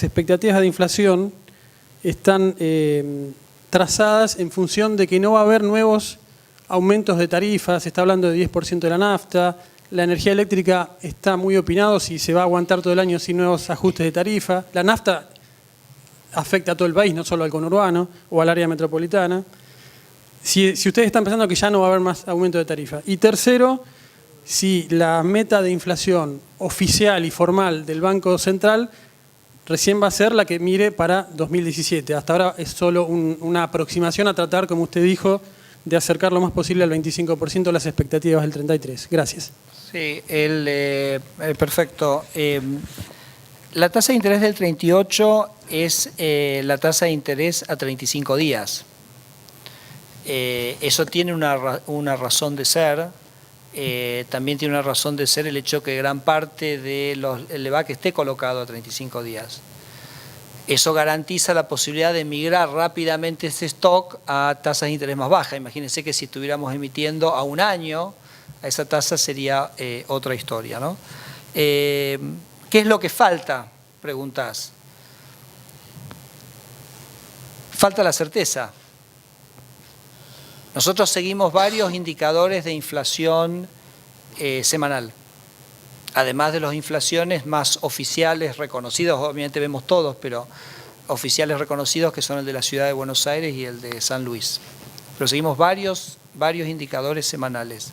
expectativas de inflación están trazadas en función de que no va a haber nuevos aumentos de tarifas, se está hablando de 10% de la nafta, la energía eléctrica está muy opinado si se va a aguantar todo el año sin nuevos ajustes de tarifa, la nafta afecta a todo el país, no solo al conurbano o al área metropolitana. Si ustedes están pensando que ya no va a haber más aumento de tarifa. Y tercero, si la meta de inflación oficial y formal del Banco Central recién va a ser la que mire para 2017. Hasta ahora es solo una aproximación a tratar, como usted dijo, de acercar lo más posible al 25% las expectativas del 33. Gracias. Sí, perfecto. La tasa de interés del 38 es la tasa de interés a 35 días. Eso tiene una razón de ser. También tiene una razón de ser el hecho que gran parte del LEBAC esté colocado a 35 días. Eso garantiza la posibilidad de migrar rápidamente ese stock a tasas de interés más bajas. Imagínense que si estuviéramos emitiendo a un año, a esa tasa sería otra historia, ¿no? ¿Qué es lo que falta? Preguntás. Falta la certeza. Nosotros seguimos varios indicadores de inflación semanal, además de las inflaciones más oficiales reconocidos, obviamente vemos todos, pero oficiales reconocidos que son el de la Ciudad de Buenos Aires y el de San Luis. Pero seguimos varios indicadores semanales.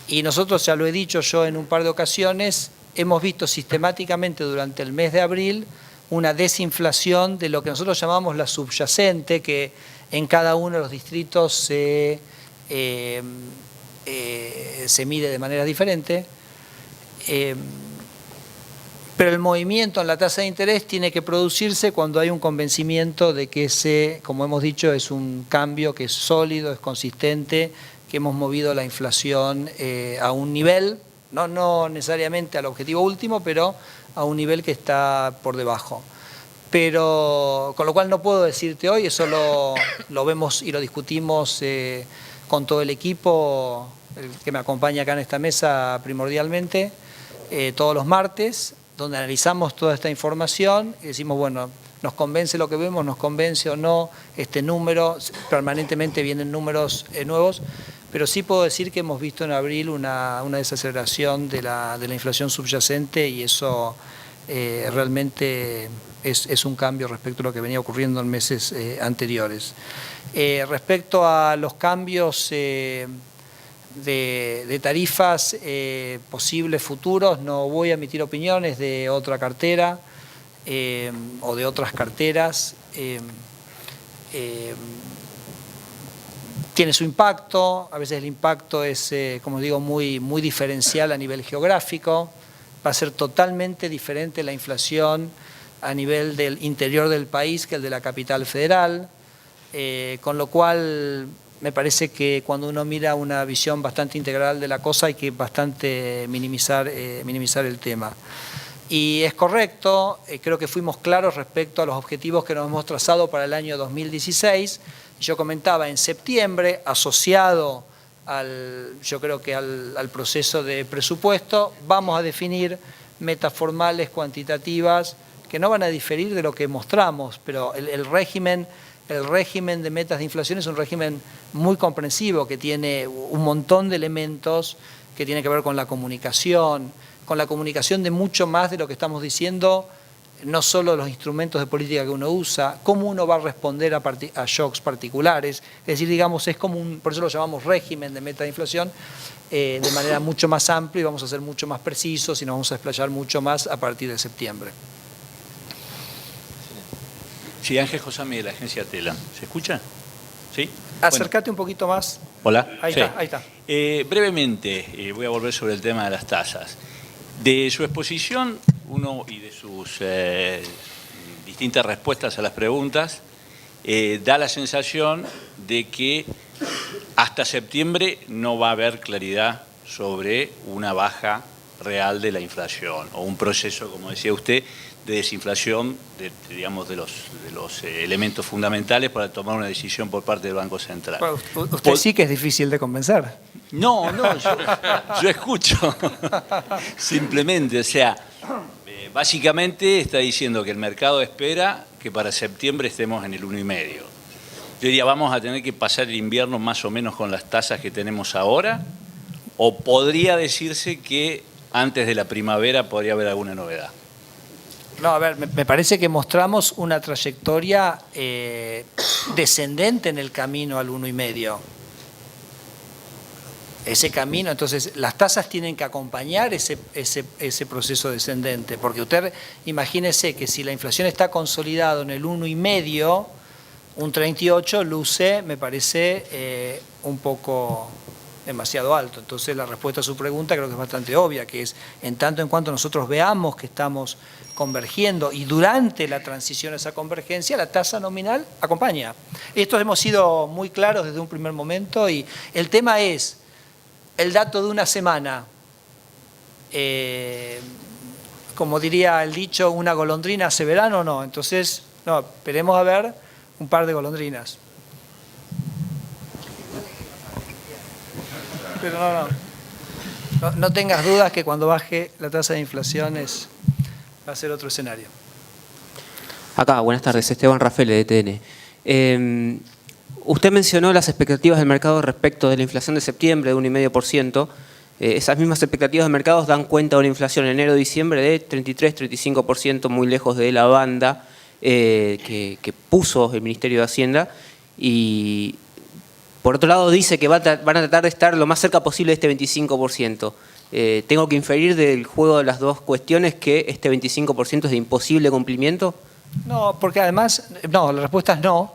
Y nosotros, ya lo he dicho yo en un par de ocasiones, hemos visto sistemáticamente durante el mes de abril una desinflación de lo que nosotros llamamos la subyacente, que en cada uno de los distritos se mide de manera diferente, pero el movimiento en la tasa de interés tiene que producirse cuando hay un convencimiento de que ese, como hemos dicho, es un cambio que es sólido, es consistente, que hemos movido la inflación a un nivel, no necesariamente al objetivo último, pero a un nivel que está por debajo. Pero con lo cual no puedo decirte hoy, eso lo vemos y lo discutimos con todo el equipo el que me acompaña acá en esta mesa primordialmente, todos los martes, donde analizamos toda esta información y decimos, bueno, nos convence lo que vemos, nos convence o no este número, permanentemente vienen números nuevos, pero sí puedo decir que hemos visto en abril una desaceleración de la inflación subyacente y eso realmente es un cambio respecto a lo que venía ocurriendo en meses anteriores. Respecto a los cambios de tarifas posibles futuros, no voy a emitir opiniones de otra cartera o de otras carteras. tiene su impacto, a veces el impacto es, como digo, muy diferencial a nivel geográfico, va a ser totalmente diferente la inflación a nivel del interior del país que el de la capital federal, con lo cual me parece que cuando uno mira una visión bastante integral de la cosa hay que bastante minimizar el tema. Y es correcto, creo que fuimos claros respecto a los objetivos que nos hemos trazado para el año 2016. Yo comentaba en septiembre, asociado yo creo que al proceso de presupuesto, vamos a definir metas formales, cuantitativas, que no van a diferir de lo que mostramos, pero el régimen de metas de inflación es un régimen muy comprensivo, que tiene un montón de elementos que tienen que ver con la comunicación de mucho más de lo que estamos diciendo, no solo los instrumentos de política que uno usa, cómo uno va a responder a shocks particulares, es decir, digamos, es como por eso lo llamamos régimen de meta de inflación, de manera mucho más amplia, y vamos a ser mucho más precisos y nos vamos a explayar mucho más a partir de septiembre. Sí, Ángel Josami de la agencia Tela. ¿Se escucha? ¿Sí? Acércate un poquito más. Hola. Ahí Sí. está, ahí está. Brevemente, voy a volver sobre el tema de las tasas. De su exposición y de sus distintas respuestas a las preguntas, da la sensación de que hasta septiembre no va a haber claridad sobre una baja real de la inflación o un proceso, como decía usted, de desinflación digamos, de los elementos fundamentales para tomar una decisión por parte del Banco Central. Bueno, usted sí que es difícil de convencer. No, yo escucho. Simplemente, o sea, básicamente está diciendo que el mercado espera que para septiembre estemos en el 1,5. Yo diría, vamos a tener que pasar el invierno más o menos con las tasas que tenemos ahora, o podría decirse que antes de la primavera podría haber alguna novedad. No, a ver, me parece que mostramos una trayectoria descendente en el camino al 1,5. Ese camino, entonces las tasas tienen que acompañar ese proceso descendente, porque usted imagínese que si la inflación está consolidada en el 1,5, un 38 luce, me parece, un poco demasiado alto. Entonces la respuesta a su pregunta creo que es bastante obvia, que es en tanto en cuanto nosotros veamos que estamos convergiendo y durante la transición a esa convergencia la tasa nominal acompaña. Esto hemos sido muy claros desde un primer momento y el tema es el dato de una semana, como diría el dicho, una golondrina hace verano o no. Entonces, no, esperemos a ver un par de golondrinas. Pero no tengas dudas que cuando baje la tasa de inflación va a ser otro escenario. Acá, buenas tardes, Esteban Rafael de TN. Usted mencionó las expectativas del mercado respecto de la inflación de septiembre de 1,5%. Esas mismas expectativas de mercados dan cuenta de una inflación en enero-diciembre de 33-35%, muy lejos de la banda que puso el Ministerio de Hacienda. Y por otro lado dice que van a tratar de estar lo más cerca posible de este 25%. ¿Tengo que inferir del juego de las dos cuestiones que este 25% es de imposible cumplimiento? No, porque además, no, la respuesta es no.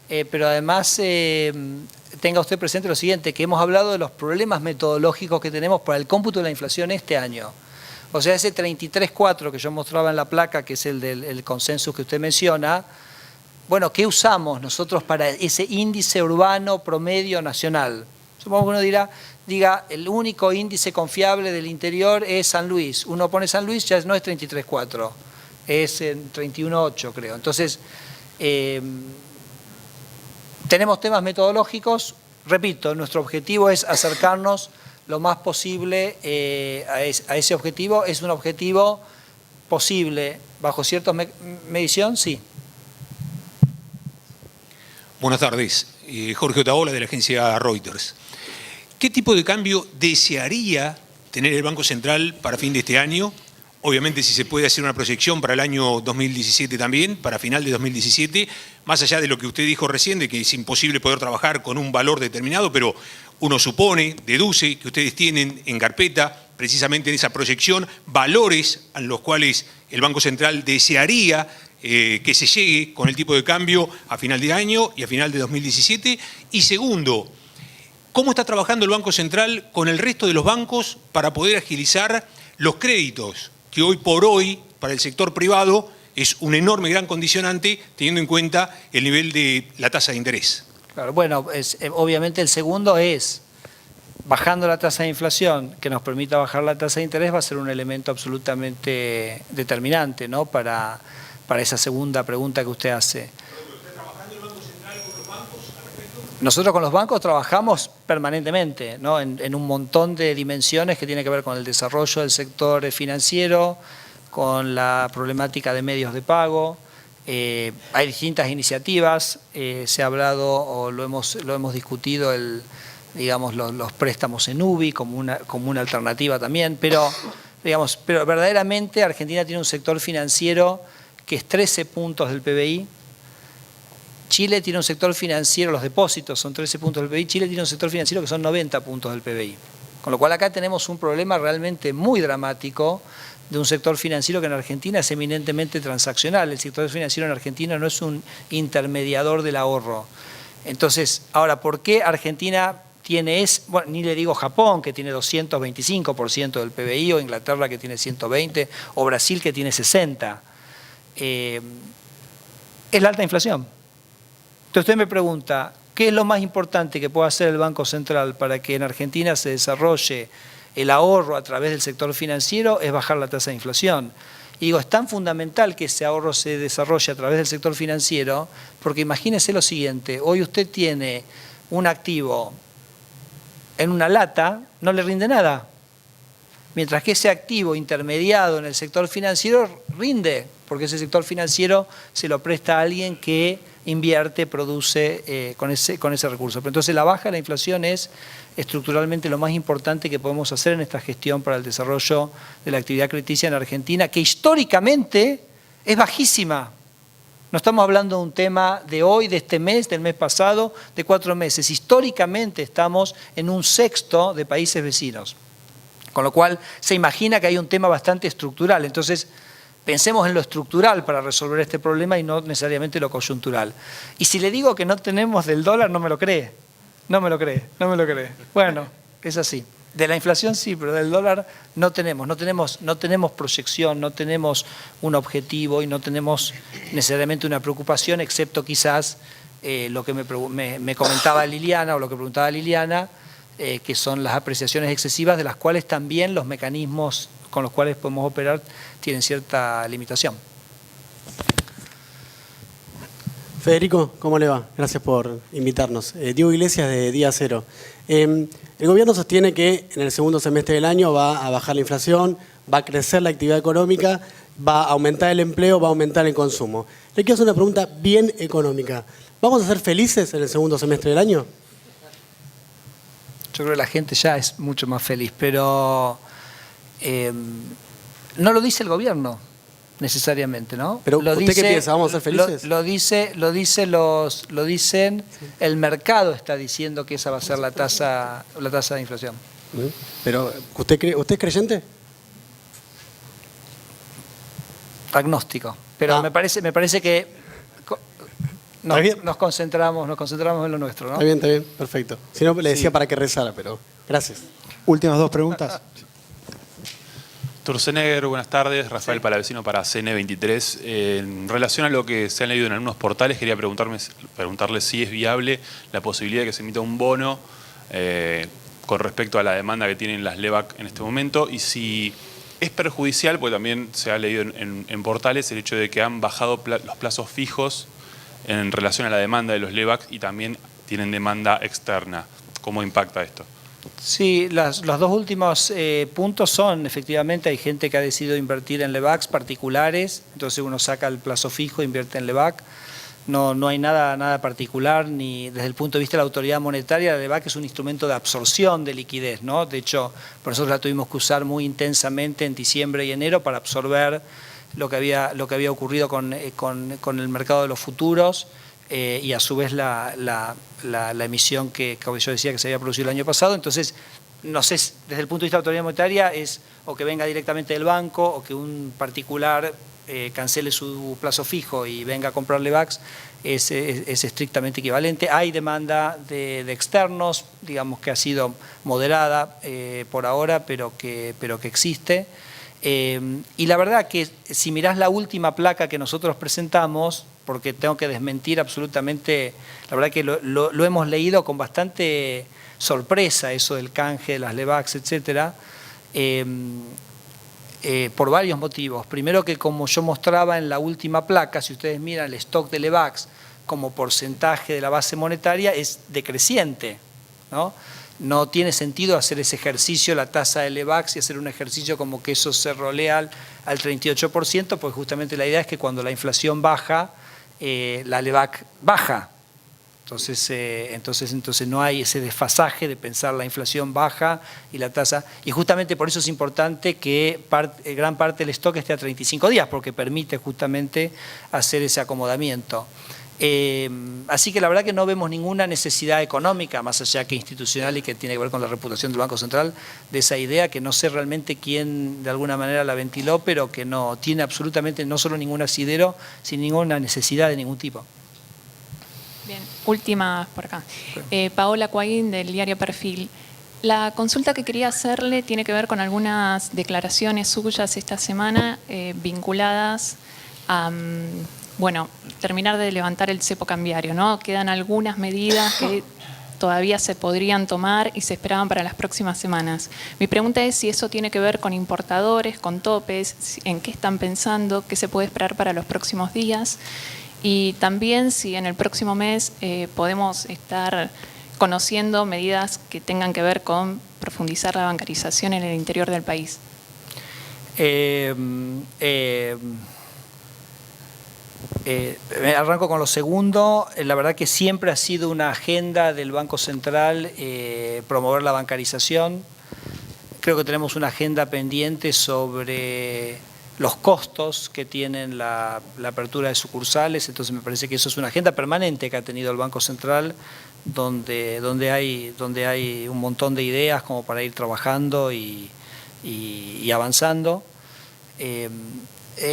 Pero además tenga usted presente lo siguiente, que hemos hablado de los problemas metodológicos que tenemos para el cómputo de la inflación este año. O sea, ese 33,4 que yo mostraba en la placa, que es el consenso que usted menciona, bueno, ¿qué usamos nosotros para ese índice urbano promedio nacional? Supongo que uno diga, el único índice confiable del interior es San Luis. Uno pone San Luis, ya no es 33,4, es 31,8 creo. Entonces, tenemos temas metodológicos, repito, nuestro objetivo es acercarnos lo más posible a ese objetivo. ¿Es un objetivo posible bajo cierta medición? Sí. Buenas tardes, Jorge Otaola de la agencia Reuters. ¿Qué tipo de cambio desearía tener el Banco Central para fin de este año? Obviamente, si se puede hacer una proyección para el año 2017 también, para final de 2017, más allá de lo que usted dijo recién, de que es imposible poder trabajar con un valor determinado, pero uno supone, deduce que ustedes tienen en carpeta, precisamente en esa proyección, valores a los cuales el Banco Central desearía que se llegue con el tipo de cambio a final de año y a final de 2017? Y segundo, ¿cómo está trabajando el Banco Central con el resto de los bancos para poder agilizar los créditos, que hoy por hoy para el sector privado es un enorme gran condicionante teniendo en cuenta el nivel de la tasa de interés? Claro, bueno, obviamente el segundo es, bajando la tasa de inflación, que nos permita bajar la tasa de interés, va a ser un elemento absolutamente determinante, ¿no?, para esa segunda pregunta que usted hace. ¿Está trabajando el Banco Central con los bancos al respecto? Nosotros con los bancos trabajamos permanentemente, ¿no?, en un montón de dimensiones que tienen que ver con el desarrollo del sector financiero, con la problemática de medios de pago. Hay distintas iniciativas, se ha hablado o lo hemos discutido digamos, los préstamos en UBI como una alternativa también, pero verdaderamente Argentina tiene un sector financiero que es 13 puntos del PBI. Chile tiene un sector financiero, los depósitos son 13 puntos del PBI, Chile tiene un sector financiero que son 90 puntos del PBI. Con lo cual acá tenemos un problema realmente muy dramático de un sector financiero que en Argentina es eminentemente transaccional. El sector financiero en Argentina no es un intermediador del ahorro. Entonces, ahora, ¿por qué Argentina tiene bueno, ni le digo Japón, que tiene 225% del PBI, o Inglaterra, que tiene 120%, o Brasil, que tiene 60%? Es la alta inflación. Entonces usted me pregunta, ¿qué es lo más importante que puede hacer el Banco Central para que en Argentina se desarrolle el ahorro a través del sector financiero? Es bajar la tasa de inflación. Y digo, es tan fundamental que ese ahorro se desarrolle a través del sector financiero, porque imagínese lo siguiente, hoy usted tiene un activo en una lata, no le rinde nada, mientras que ese activo intermediado en el sector financiero rinde, porque ese sector financiero se lo presta a alguien que invierte, produce con ese recurso. Pero entonces la baja de la inflación es estructuralmente lo más importante que podemos hacer en esta gestión para el desarrollo de la actividad crediticia en Argentina, que históricamente es bajísima. No estamos hablando de un tema de hoy, de este mes, del mes pasado, de 4 meses. Históricamente estamos en un sexto de países vecinos. Con lo cual se imagina que hay un tema bastante estructural. Entonces, pensemos en lo estructural para resolver este problema y no necesariamente lo coyuntural. Y si le digo que no tenemos del dólar, no me lo cree. No me lo cree. Bueno, es así. De la inflación sí, pero del dólar no tenemos proyección, no tenemos un objetivo y no tenemos necesariamente una preocupación, excepto quizás lo que me comentaba Liliana o lo que preguntaba Liliana, que son las apreciaciones excesivas, de las cuales también los mecanismos con los cuales podemos operar tienen cierta limitación. Federico, ¿cómo le va? Gracias por invitarnos. Diego Iglesias, de Día Cero. El gobierno sostiene que en el segundo semestre del año va a bajar la inflación, va a crecer la actividad económica, va a aumentar el empleo, va a aumentar el consumo. Le quiero hacer una pregunta bien económica. ¿Vamos a ser felices en el segundo semestre del año? Yo creo que la gente ya es mucho más feliz, pero no lo dice el gobierno necesariamente, ¿no? Pero ¿usted qué piensa? ¿Vamos a ser felices? Lo dicen, el mercado está diciendo que esa va a ser la tasa de inflación. Pero ¿usted es creyente? Agnóstico. Pero me parece que nos concentramos en lo nuestro, ¿no? Está bien, perfecto. Si no, le decía para que rezara, pero gracias. Últimas 2 preguntas. Turzenegger, buenas tardes. Rafael Palavecino para CN23. En relación a lo que se han leído en algunos portales, quería preguntarle si es viable la posibilidad de que se emita un bono con respecto a la demanda que tienen las LEVAC en este momento, y si es perjudicial, porque también se ha leído en portales el hecho de que han bajado los plazos fijos en relación a la demanda de los LEVAC y también tienen demanda externa. ¿Cómo impacta esto? Sí, los dos últimos puntos son, efectivamente, hay gente que ha decidido invertir en LEVACs particulares, entonces uno saca el plazo fijo e invierte en LEVAC. No hay nada particular, ni desde el punto de vista de la autoridad monetaria. La LEVAC es un instrumento de absorción de liquidez, ¿no? De hecho, por eso la tuvimos que usar muy intensamente en diciembre y enero para absorber lo que había ocurrido con el mercado de los futuros y a su vez la emisión que yo decía que se había producido el año pasado. Entonces, no sé, desde el punto de vista de la autoridad monetaria es o que venga directamente del banco o que un particular cancele su plazo fijo y venga a comprarle BACS, es estrictamente equivalente. Hay demanda de externos, digamos que ha sido moderada por ahora, pero que existe. Y la verdad que si mirás la última placa que nosotros presentamos, porque tengo que desmentir absolutamente, la verdad que lo hemos leído con bastante sorpresa, eso del canje de las LEVACS, etcétera, por varios motivos. Primero que como yo mostraba en la última placa, si ustedes miran el stock de LEVACS como porcentaje de la base monetaria es decreciente, ¿no? No tiene sentido hacer ese ejercicio, la tasa de LEVACS, y hacer un ejercicio como que eso se rolea al 38%, porque justamente la idea es que cuando la inflación baja, la LEVAC baja. Entonces no hay ese desfasaje de pensar la inflación baja y la tasa. Y justamente por eso es importante que gran parte del stock esté a 35 días, porque permite justamente hacer ese acomodamiento. Así que la verdad que no vemos ninguna necesidad económica, más allá que institucional y que tiene que ver con la reputación del Banco Central, de esa idea que no sé realmente quién de alguna manera la ventiló, pero que no tiene absolutamente no solo ningún asidero, sino ninguna necesidad de ningún tipo. Bien, última por acá. Paola Cuaguín, del diario Perfil. La consulta que quería hacerle tiene que ver con algunas declaraciones suyas esta semana vinculadas a, bueno, terminar de levantar el cepo cambiario, ¿no? Quedan algunas medidas que todavía se podrían tomar y se esperaban para las próximas semanas. Mi pregunta es si eso tiene que ver con importadores, con topes, en qué están pensando, qué se puede esperar para los próximos días. Y también si en el próximo mes podemos estar conociendo medidas que tengan que ver con profundizar la bancarización en el interior del país. Arranco con lo segundo. La verdad que siempre ha sido una agenda del Banco Central promover la bancarización. Creo que tenemos una agenda pendiente sobre los costos que tienen la apertura de sucursales, entonces me parece que eso es una agenda permanente que ha tenido el Banco Central, donde hay un montón de ideas como para ir trabajando y avanzando.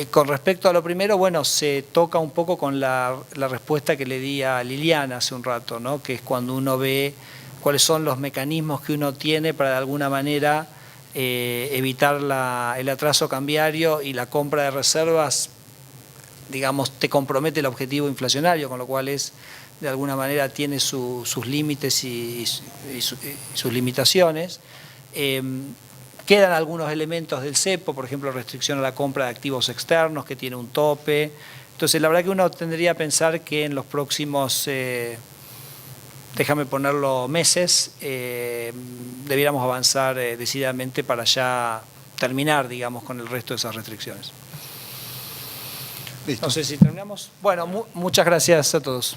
Con respecto a lo primero, bueno, se toca un poco con la respuesta que le di a Liliana hace un rato, ¿no? Que es cuando uno ve cuáles son los mecanismos que uno tiene para de alguna manera evitar el atraso cambiario, y la compra de reservas, digamos, te compromete el objetivo inflacionario, con lo cual de alguna manera tiene sus límites y sus limitaciones. Quedan algunos elementos del cepo, por ejemplo, restricción a la compra de activos externos, que tiene un tope. Entonces, la verdad que uno tendría a pensar que en los próximos, déjame ponerlo, meses, debiéramos avanzar decididamente para ya terminar, digamos, con el resto de esas restricciones. Listo. No sé si terminamos. Bueno, muchas gracias a todos.